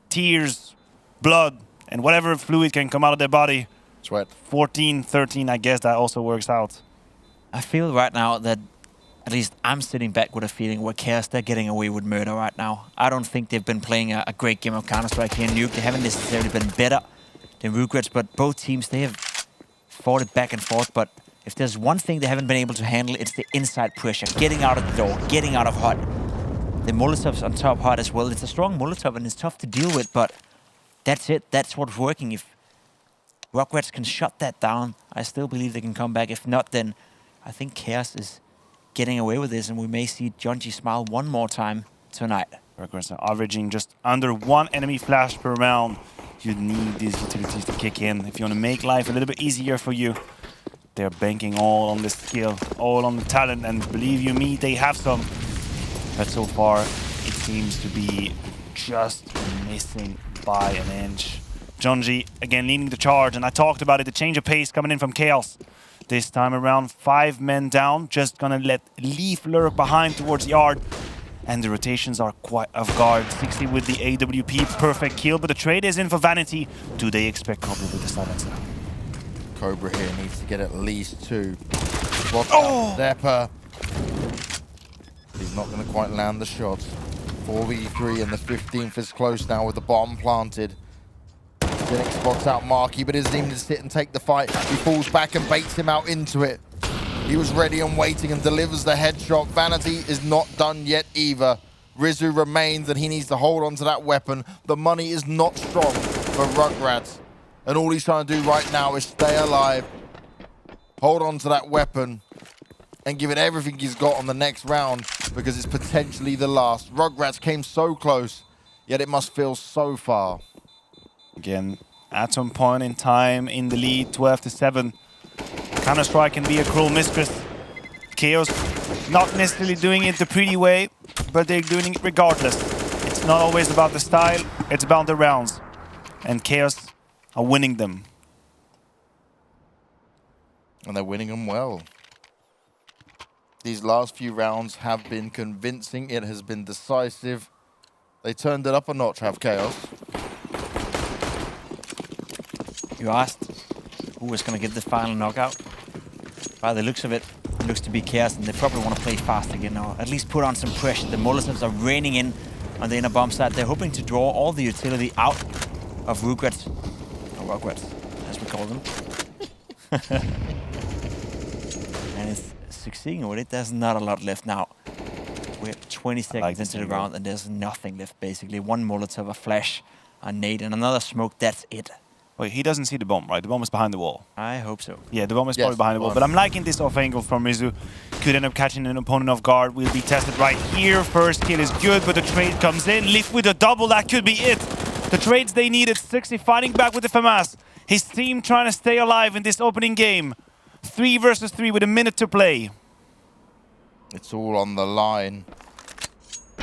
Speaker 3: tears, blood, and whatever fluid can come out of their body.
Speaker 1: Sweat.
Speaker 3: 14-13, I guess that also works out.
Speaker 2: I feel right now that at least I'm sitting back with a feeling where Chaos, they're getting away with murder right now. I don't think they've been playing a great game of Counter-Strike here in Nuke. They haven't necessarily been better than Rugratz, but both teams, they have fought it back and forth. But if there's one thing they haven't been able to handle, it's the inside pressure. Getting out of the door, getting out of hot. The Molotov's on top hot as well. It's a strong Molotov and it's tough to deal with, but that's it. That's what's working. If Rugratz can shut that down, I still believe they can come back. If not, then I think Chaos is getting away with this, and we may see Jonji smile one more time tonight.
Speaker 3: Rugratz are averaging just under 1 enemy flash per round. you need these utilities to kick in. If you want to make life a little bit easier for you, they're banking all on the skill, all on the talent, and believe you me, they have some. But so far, it seems to be just missing by an inch. Jonji, again, leading the charge, and I talked about it, the change of pace coming in from Chaos. This time around, 5 men down, just gonna let Leaf lurk behind towards Yard. And the rotations are quite off guard. 60 with the AWP, perfect kill, but the trade is in for Vanity. Do they expect Cobra with the silence now?
Speaker 1: Cobra here needs to get at least 2. Stepper. He's not going to quite land the shots. 4v3 and the 15th is close now with the bomb planted. Cynic spots out Marky, but isn't even to sit and take the fight. He falls back and baits him out into it. He was ready and waiting and delivers the headshot. Vanity is not done yet either. Rizu remains and he needs to hold on to that weapon. The money is not strong for Rugratz. And all he's trying to do right now is stay alive, hold on to that weapon, and give it everything he's got on the next round because it's potentially the last. Rugratz came so close, yet it must feel so far.
Speaker 3: Again, at some point in time in the lead, 12-7. Counter-Strike can be a cruel mistress. Chaos not necessarily doing it the pretty way, but they're doing it regardless. It's not always about the style, it's about the rounds. And Chaos are winning them.
Speaker 1: And they're winning them well. These last few rounds have been convincing. It has been decisive. They turned it up a notch, have Chaos.
Speaker 2: You asked who was going to get the final knockout. By the looks of it, it looks to be Chaos, and they probably want to play fast again now. At least put on some pressure. The Molotovs are raining in on the inner bomb side. They're hoping to draw all the utility out of Rugratz. Or Rugratz, as we call them. And it's succeeding with it. There's not a lot left now. We're 20 seconds into the round, and there's nothing left, basically. 1 Molotov, a flash, a nade, and another smoke. That's it.
Speaker 3: Wait, he doesn't see the bomb, right? The bomb is behind the wall.
Speaker 2: I hope so.
Speaker 3: Yeah, the bomb is probably behind the wall. But I'm liking this off angle from Rizu. Could end up catching an opponent off guard. Will be tested right here. First kill is good, but the trade comes in. Lift with a double, that could be it. The trades they needed. 60 fighting back with the FAMAS. His team trying to stay alive in this opening game. 3 versus 3 with a minute to play.
Speaker 1: It's all on the line.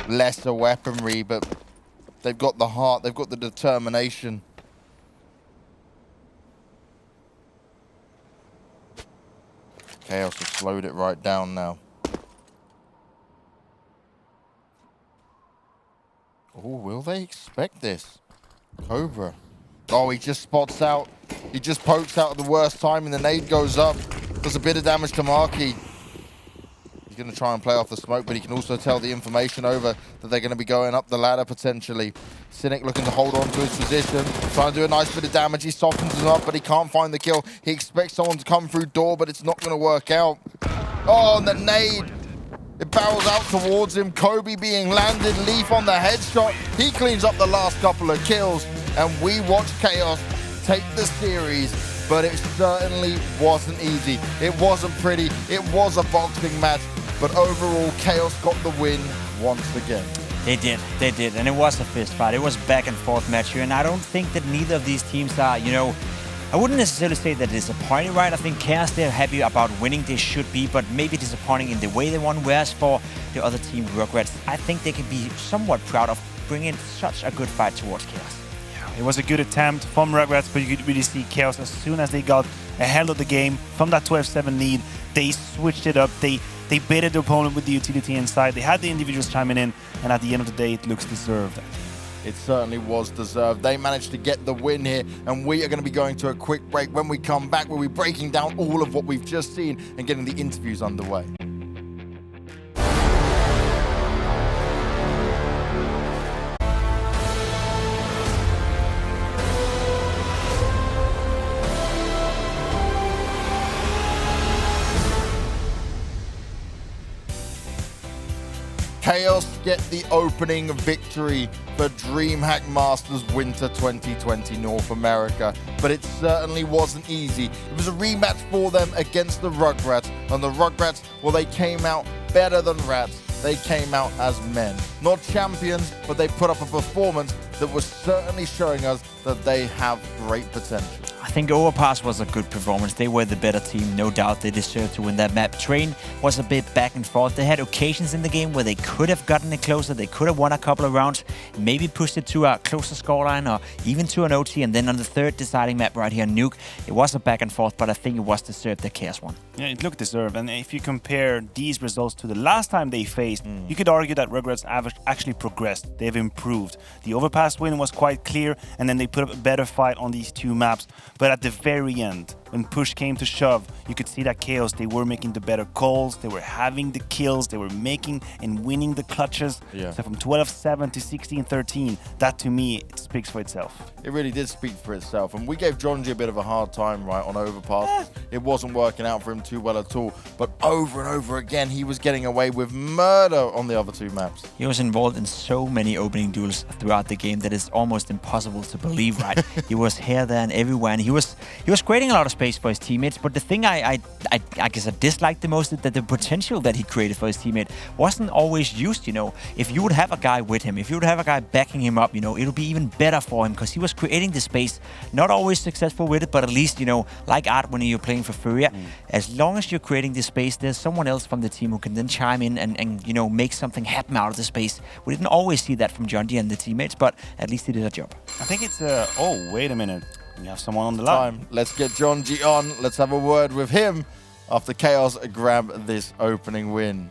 Speaker 1: Lesser weaponry, but they've got the heart, they've got the determination. Chaos has slowed it right down now. Oh, will they expect this? Cobra. Oh, he just spots out. He just pokes out at the worst time and the nade goes up. Does a bit of damage to Marky. He's going to try and play off the smoke, but he can also tell the information over that they're going to be going up the ladder potentially. Cynic looking to hold on to his position, trying to do a nice bit of damage. He softens him up, but he can't find the kill. He expects someone to come through door, but it's not going to work out. Oh, and the nade. It barrels out towards him. Kobe being landed. Leaf on the headshot. He cleans up the last couple of kills, and we watch Chaos take the series. But it certainly wasn't easy. It wasn't pretty. It was a boxing match. But overall, Chaos got the win once again.
Speaker 2: They did. And it was a fist fight. It was back and forth match here. And I don't think that neither of these teams are, you know, I wouldn't necessarily say that disappointing, right? I think Chaos, they're happy about winning. They should be, but maybe disappointing in the way they won. Whereas for the other team, Rugratz, I think they can be somewhat proud of bringing such a good fight towards Chaos.
Speaker 3: It was a good attempt from Rugratz, but you could really see Chaos as soon as they got ahead of the game from that 12-7 lead. They switched it up. They baited the opponent with the utility inside. They had the individuals chiming in, and at the end of the day, it looks deserved.
Speaker 1: It certainly was deserved. They managed to get the win here, and we are going to be going to a quick break. When we come back, we'll be breaking down all of what we've just seen and getting the interviews underway. Chaos get the opening victory for DreamHack Masters Winter 2020 North America, but it certainly wasn't easy. It was a rematch for them against the Rugratz, and the Rugratz, well, they came out better than Rats. they came out as men. Not champions, but they put up a performance that was certainly showing us that they have great potential.
Speaker 2: I think Overpass was a good performance. They were the better team, no doubt. They deserved to win that map. Train was a bit back and forth. They had occasions in the game where they could have gotten it closer. They could have won a couple of rounds, maybe pushed it to a closer scoreline or even to an OT. And then on the third deciding map right here, Nuke, it was a back and forth, but I think it was deserved the Chaos one.
Speaker 3: Yeah, it looked deserved. And if you compare these results to the last time they faced, you could argue that Rugratz have actually progressed. They've improved. The Overpass win was quite clear, and then they put up a better fight on these two maps. But at the very end, when push came to shove, you could see that Chaos, they were making the better calls, they were having the kills, they were making and winning the clutches.
Speaker 1: Yeah.
Speaker 3: So from 12-7 to 16-13, that to me, it speaks for itself.
Speaker 1: It really did speak for itself. And we gave Jonji a bit of a hard time, right, on Overpass. It wasn't working out for him too well at all. But over and over again, he was getting away with murder on the other two maps.
Speaker 2: He was involved in so many opening duels throughout the game that it's almost impossible to believe, right? He was here, there, and everywhere, and he was creating a lot of space for his teammates. But the thing I guess I disliked the most is that the potential that he created for his teammate wasn't always used. You know, if you would have a guy with him, if you would have a guy backing him up, you know, it would be even better for him because he was creating the space. Not always successful with it, but at least, you know, like Art when you're playing for Furia, as long as you're creating the space, there's someone else from the team who can then chime in and you know, make something happen out of the space. We didn't always see that from Jonji and the teammates, but at least he did a job.
Speaker 3: I think it's oh, wait a minute. We have someone on the line.
Speaker 1: Let's get Jonji on. Let's have a word with him after Chaos grab this opening win.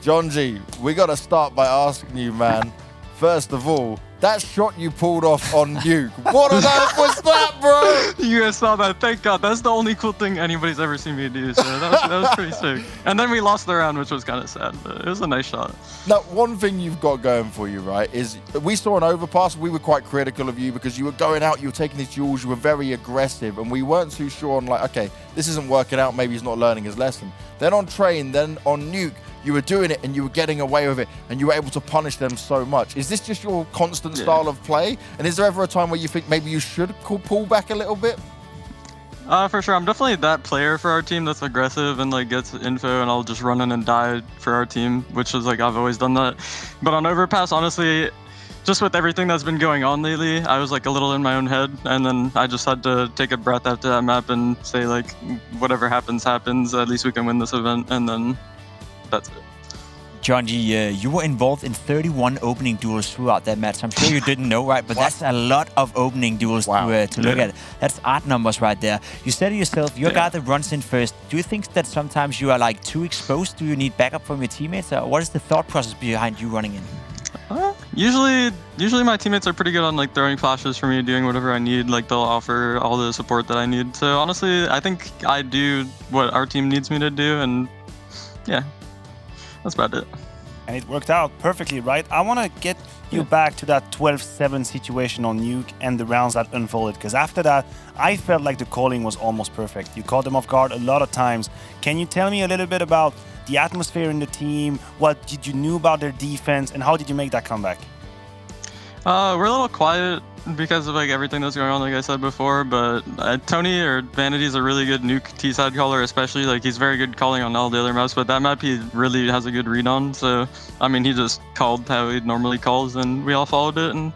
Speaker 1: Jonji, we got to start by asking you, man, first of all, that shot you pulled off on Nuke, what on earth was that, bro?
Speaker 5: You guys saw that, thank God. That's the only cool thing anybody's ever seen me do, so that was pretty sick. And then we lost the round, which was kind of sad, but it was a nice shot.
Speaker 1: Now, one thing you've got going for you, right, is we saw an Overpass. We were quite critical of you because you were going out, you were taking these duels, you were very aggressive, and we weren't too sure on, like, okay, this isn't working out, maybe he's not learning his lesson. Then on Train, then on Nuke, you were doing it and you were getting away with it and you were able to punish them so much. Is this just your constant style of play? And is there ever a time where you think maybe you should pull back a little bit?
Speaker 5: For sure. I'm definitely that player for our team that's aggressive and like gets info and I'll just run in and die for our team, which is like I've always done that. But on Overpass, honestly, just with everything that's been going on lately, I was like a little in my own head, and then I just had to take a breath after that map and say like, whatever happens, happens. At least we can win this event, and then that's it.
Speaker 2: Jonji, you were involved in 31 opening duels throughout that match. I'm sure you didn't know, right? But that's a lot of opening duels to look at. That's art numbers right there. You said to yourself, you're a guy that runs in first. Do you think that sometimes you are like too exposed? Do you need backup from your teammates? Or what is the thought process behind you running in?
Speaker 5: Usually my teammates are pretty good on like throwing flashes for me, doing whatever I need. Like they'll offer all the support that I need. So honestly, I think I do what our team needs me to do, and yeah, that's about it.
Speaker 3: And it worked out perfectly, right? I want to get you back to that 12-7 situation on Nuke and the rounds that unfolded, because after that, I felt like the calling was almost perfect. You caught them off guard a lot of times. Can you tell me a little bit about the atmosphere in the team? What did you knew about their defense, and how did you make that comeback?
Speaker 5: We're a little quiet because of like everything that's going on, like I said before, but Tony or Vanity is a really good Nuke T-side caller, especially. Like he's very good calling on all the other maps, but that map he really has a good read on. So I mean, he just called how he normally calls, and we all followed it, and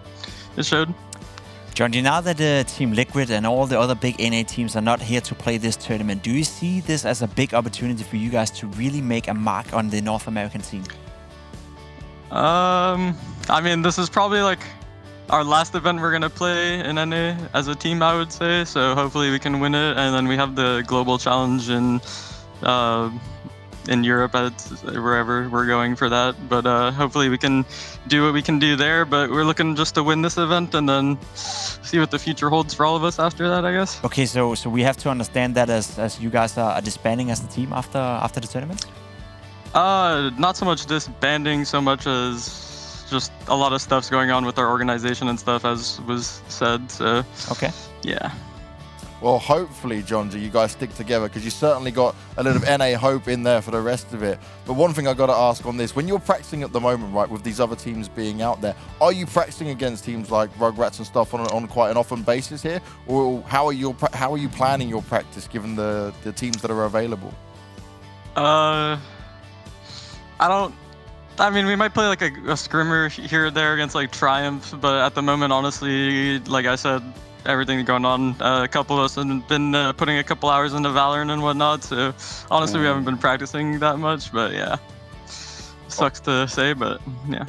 Speaker 5: it showed.
Speaker 2: Jonji, now that Team Liquid and all the other big NA teams are not here to play this tournament, do you see this as a big opportunity for you guys to really make a mark on the North American scene?
Speaker 5: I mean, this is probably like our last event we're gonna play in NA as a team, I would say. So hopefully we can win it, and then we have the global challenge in Europe at wherever we're going for that. But hopefully we can do what we can do there. But we're looking just to win this event and then see what the future holds for all of us after that, I guess.
Speaker 2: Okay, so we have to understand that as you guys are disbanding as a team after the tournament?
Speaker 5: Not so much disbanding, so much as just a lot of stuff's going on with our organization and stuff, as was said. So
Speaker 2: okay,
Speaker 5: yeah.
Speaker 1: Well, hopefully, Jonji, you guys stick together, because you certainly got a little NA hope in there for the rest of it. But one thing I got to ask on this, when you're practicing at the moment, right, with these other teams being out there, are you practicing against teams like Rugratz and stuff on quite an often basis here? Or how are you planning your practice given the teams that are available?
Speaker 5: I mean, we might play like a scrimmer here or there against like Triumph, but at the moment, honestly, like I said, everything going on. A couple of us have been putting a couple hours into Valorant and whatnot, so honestly, we haven't been practicing that much, but yeah. Sucks to say, but yeah.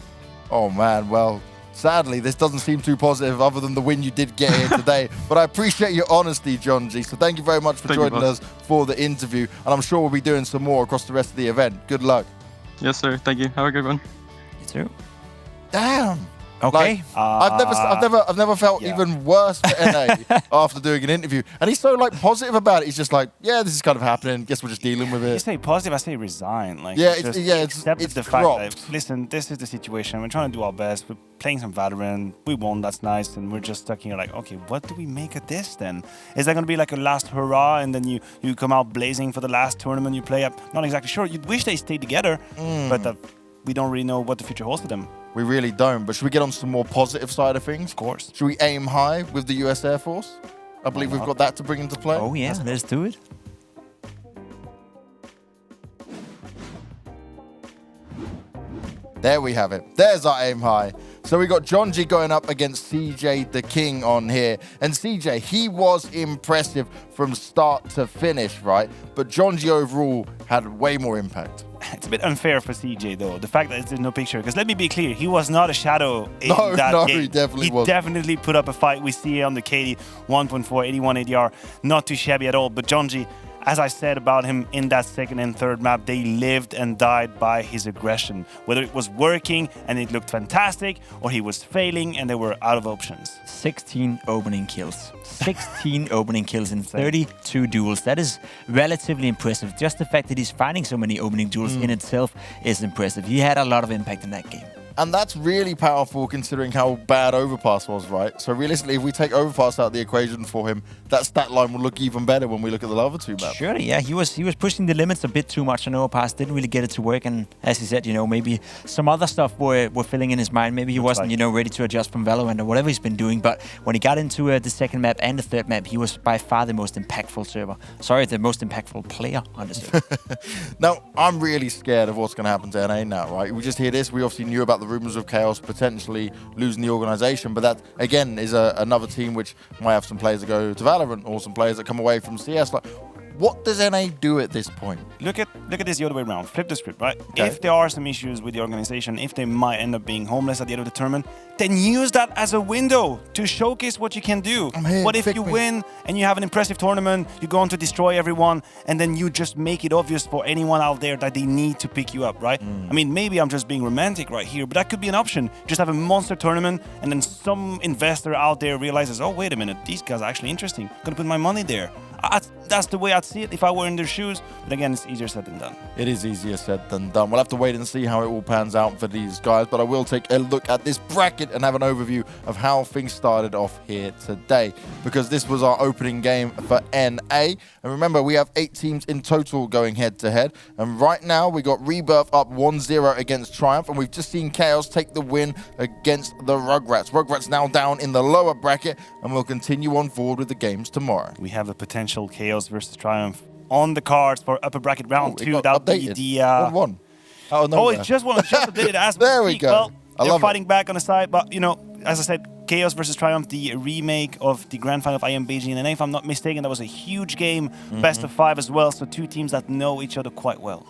Speaker 1: Oh man, well, sadly, this doesn't seem too positive other than the win you did get here today. But I appreciate your honesty, John G. So thank you very much for joining us for the interview. And I'm sure we'll be doing some more across the rest of the event. Good luck.
Speaker 5: Yes, sir. Thank you. Have a good one.
Speaker 2: You too.
Speaker 1: Damn.
Speaker 2: Okay.
Speaker 1: Like, I've never felt even worse for NA after doing an interview. And he's so like positive about it. He's just like, yeah, this is kind of happening. Guess we're just dealing with it.
Speaker 3: You say positive, I say resign. Like,
Speaker 1: it's
Speaker 3: the fact that, listen, this is the situation. We're trying to do our best. We're playing some Valorant. We won. That's nice. And we're just stuck here like, okay, what do we make of this then? Is that going to be like a last hurrah and then you come out blazing for the last tournament you play? I'm not exactly sure. You'd wish they stayed together, but we don't really know what the future holds for them.
Speaker 1: We really don't, but should we get on some more positive side of things?
Speaker 3: Of course.
Speaker 1: Should we aim high with the US Air Force? I believe we've got that to bring into play.
Speaker 2: Oh yeah, let's do it.
Speaker 1: There we have it. There's our aim high. So we got John G going up against CJ the King on here. And CJ, he was impressive from start to finish, right? But John G overall had way more impact.
Speaker 3: It's a bit unfair for CJ though, the fact that there's no picture. Because let me be clear, he was not a shadow in that game.
Speaker 1: He definitely was.
Speaker 3: He definitely put up a fight. We see it on the KD 1.4, 81 ADR. Not too shabby at all. But John G, as I said about him in that second and third map, they lived and died by his aggression. Whether it was working and it looked fantastic, or he was failing and they were out of options.
Speaker 2: 16 opening kills. 16 opening kills in 32 duels. That is relatively impressive. Just the fact that he's finding so many opening duels in itself is impressive. He had a lot of impact in that game.
Speaker 1: And that's really powerful considering how bad Overpass was, right? So realistically, if we take Overpass out of the equation for him, that stat line will look even better when we look at the other two maps.
Speaker 2: Surely, yeah. He was pushing the limits a bit too much on Overpass. Didn't really get it to work. And as he said, maybe some other stuff were filling in his mind. Maybe he wasn't, ready to adjust from Valorant or whatever he's been doing. But when he got into the second map and the third map, he was by far the most impactful the most impactful player on the server.
Speaker 1: Now, I'm really scared of what's going to happen to NA now, right? We just hear this. We obviously knew about the rumors of Chaos potentially losing the organization, but that again is another team which might have some players that go to Valorant or some players that come away from CS. Like, what does NA do at this point?
Speaker 3: Look at this the other way around. Flip the script, right?
Speaker 1: Okay.
Speaker 3: If there are some issues with the organization, if they might end up being homeless at the end of the tournament, then use that as a window to showcase what you can do. What if you win and you have an impressive tournament, you go on to destroy everyone, and then you just make it obvious for anyone out there that they need to pick you up, right? I mean, maybe I'm just being romantic right here, but that could be an option. Just have a monster tournament, and then some investor out there realizes, oh, wait a minute, these guys are actually interesting. I'm gonna put my money there. That's the way I'd see it if I were in their shoes. But again, it's easier said than done.
Speaker 1: It is easier said than done. We'll have to wait and see how it all pans out for these guys. But I will take a look at this bracket and have an overview of how things started off here today. Because this was our opening game for NA. And remember, we have 8 teams in total going head-to-head. And right now, we got Rebirth up 1-0 against Triumph. And we've just seen Chaos take the win against the Rugratz. Rugratz now down in the lower bracket. And we'll continue on forward with the games tomorrow.
Speaker 3: We have a potential Chaos versus Triumph on the cards for upper bracket round 2. That'll be the
Speaker 1: 1-1.
Speaker 3: It's just updated as
Speaker 1: there we go.
Speaker 3: Well, they're fighting back on the side, but as I said, Chaos versus Triumph, the remake of the grand final of IM Beijing, and if I'm not mistaken, that was a huge game, best of 5 as well. So 2 teams that know each other quite well.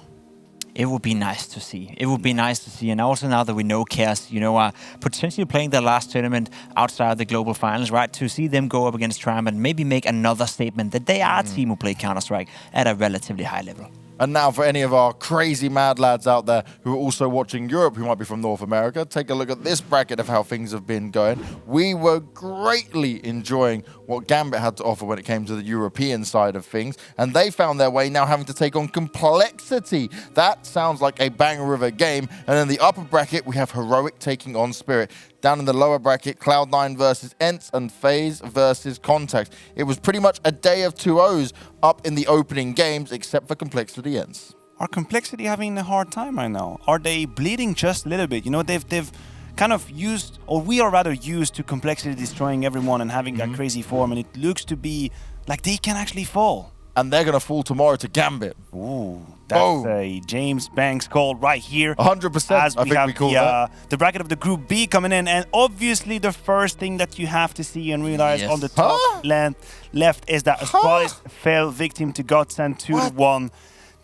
Speaker 2: It would be nice to see. It would be nice to see. And also now that we know Chaos, are potentially playing their last tournament outside the global finals, right? To see them go up against Triumph and maybe make another statement that they are a team who play Counter-Strike at a relatively high level.
Speaker 1: And now for any of our crazy mad lads out there who are also watching Europe, who might be from North America, take a look at this bracket of how things have been going. We were greatly enjoying what Gambit had to offer when it came to the European side of things. And they found their way now having to take on Complexity. That sounds like a banger of a game. And in the upper bracket, we have Heroic taking on Spirit. Down in the lower bracket, Cloud9 versus Ents and FaZe versus Contact. It was pretty much a day of 2-0s up in the opening games, except for Complexity Ents.
Speaker 3: Are Complexity having a hard time right now? Are they bleeding just a little bit? They've kind of used, or we are rather used to Complexity destroying everyone and having that crazy form, and it looks to be like they can actually fall.
Speaker 1: and they're going to fall tomorrow to Gambit.
Speaker 3: Ooh, that's a James Banks call right here.
Speaker 1: 100%.
Speaker 3: As we have the bracket of the Group B coming in, and obviously the first thing that you have to see and realize on the top left is that Astralis fell victim to Godsend 2-1.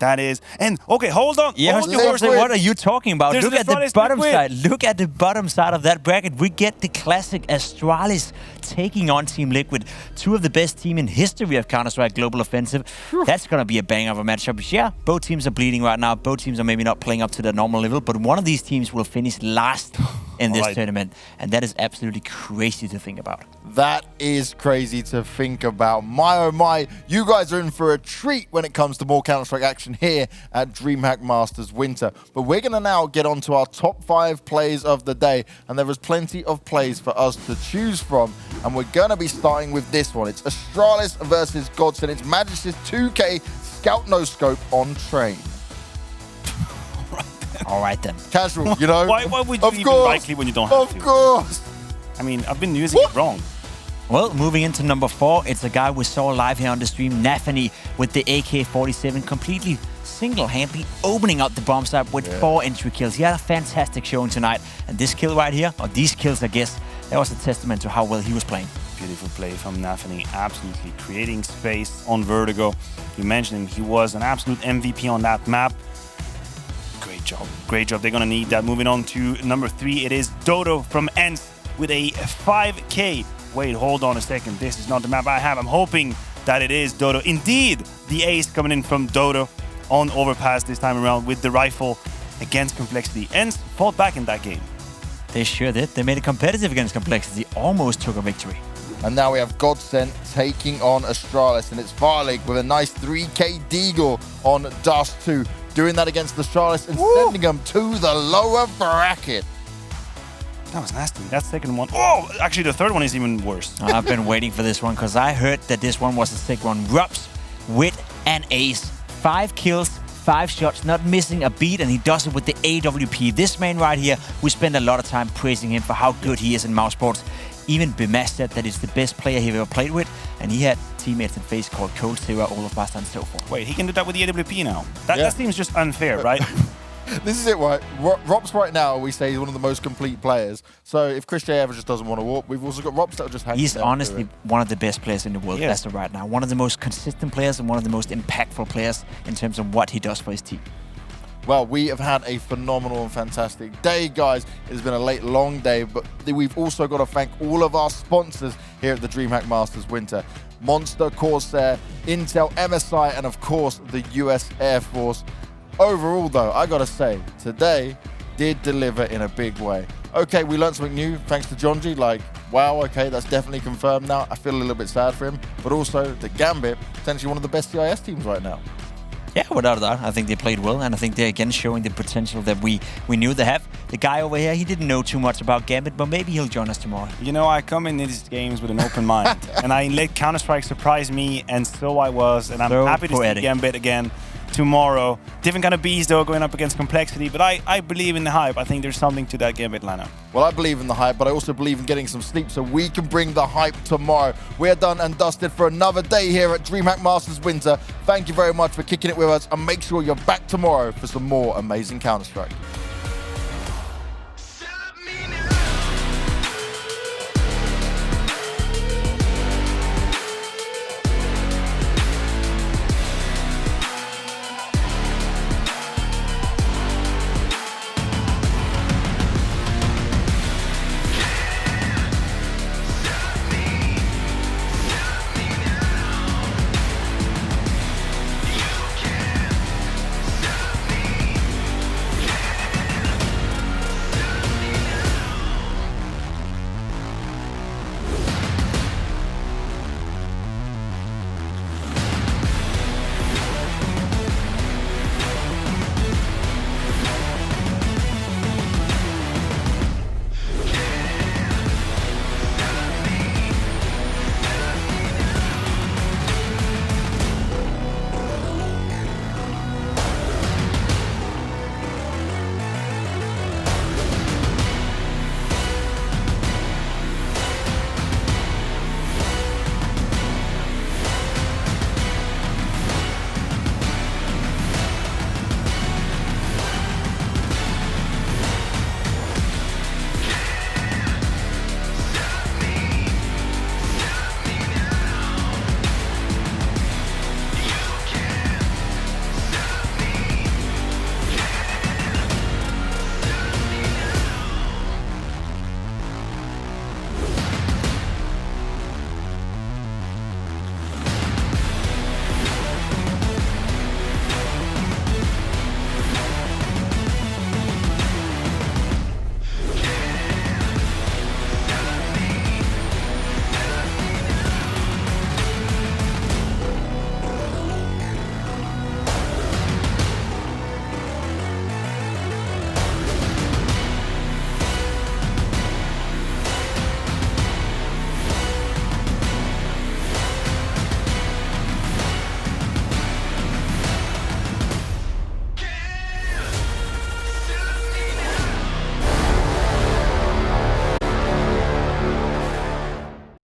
Speaker 3: That is, and okay, hold on.
Speaker 2: Yeah, what are you talking about? Look at the bottom side. Look at the bottom side of that bracket. We get the classic Astralis taking on Team Liquid, two of the best team in history of Counter-Strike Global Offensive. That's gonna be a bang of a matchup. Yeah, both teams are bleeding right now. Both teams are maybe not playing up to their normal level, but one of these teams will finish last in this tournament, and that is absolutely crazy to think about.
Speaker 1: That is crazy to think about. My oh my, you guys are in for a treat when it comes to more Counter-Strike action here at DreamHack Masters Winter. But we're going to now get on to our top 5 plays of the day, and there is plenty of plays for us to choose from, and we're going to be starting with this one. It's Astralis versus Godsend. It's Magic's 2K Scout No Scope on Train.
Speaker 2: All right then.
Speaker 1: Casual, you know?
Speaker 3: Why would you even likely when you don't have to?
Speaker 1: Of course.
Speaker 3: I mean, I've been using it wrong.
Speaker 2: Well, moving into number 4, it's a guy we saw live here on the stream, Nafany, with the AK-47, completely single-handedly opening up the bomb site with 4 entry kills. He had a fantastic showing tonight, and this kill right here, or these kills, I guess, that was a testament to how well he was playing.
Speaker 3: Beautiful play from Nafany, absolutely creating space on Vertigo. You mentioned him, he was an absolute MVP on that map. Great job. Great job. They're going to need that. Moving on to number 3, it is Dodo from ENCE with a 5K. Wait, hold on a second. This is not the map I have. I'm hoping that it is Dodo. Indeed, the ace coming in from Dodo on Overpass this time around with the rifle against Complexity. ENCE fought back in that game.
Speaker 2: They sure did. They made it competitive against Complexity. Almost took a victory.
Speaker 1: And now we have Godsend taking on Astralis, and it's Varlig with a nice 3K Deagle on Dust 2. Doing that against the Astralis and sending them to the lower bracket.
Speaker 3: That was nasty. That second one. Oh, actually, the third one is even worse.
Speaker 2: I've been waiting for this one because I heard that this one was a sick one. Rugratz with an ace. 5 kills, 5 shots, not missing a beat, and he does it with the AWP. This man right here, we spend a lot of time praising him for how good he is in mouse sports. Even Bimash said that it's the best player he's ever played with, and he had teammates in face called Cold Zero, Olaf Master, and so forth.
Speaker 3: Wait, he can do that with the AWP now? That seems just unfair, right?
Speaker 1: This is it, right? Rops right now, we say he's one of the most complete players. So if Chris J ever just doesn't want to warp, we've also got Rops that'll just hang.
Speaker 2: He's honestly one of the best players in the world as of right now. One of the most consistent players and one of the most impactful players in terms of what he does for his team.
Speaker 1: Well, we have had a phenomenal and fantastic day, guys. It's been a late, long day, but we've also got to thank all of our sponsors here at the DreamHack Masters Winter. Monster, Corsair, Intel, MSI, and of course, the US Air Force. Overall, though, I got to say, today did deliver in a big way. Okay, we learned something new thanks to John G. Like, wow, okay, that's definitely confirmed now. I feel a little bit sad for him. But also, the Gambit, potentially one of the best CIS teams right now.
Speaker 2: Yeah, without a doubt. I think they played well, and I think they're again showing the potential that we knew they have. The guy over here, he didn't know too much about Gambit, but maybe he'll join us tomorrow.
Speaker 3: You know, I come in these games with an open mind, and I let Counter-Strike surprise me, and so I was, and I'm happy to see Gambit again tomorrow. Different kind of beast, though, going up against Complexity, but I believe in the hype. I think there's something to that Gambit lineup.
Speaker 1: Well, I believe in the hype, but I also believe in getting some sleep so we can bring the hype tomorrow. We're done and dusted for another day here at DreamHack Masters Winter. Thank you very much for kicking it with us, and make sure you're back tomorrow for some more amazing Counter-Strike.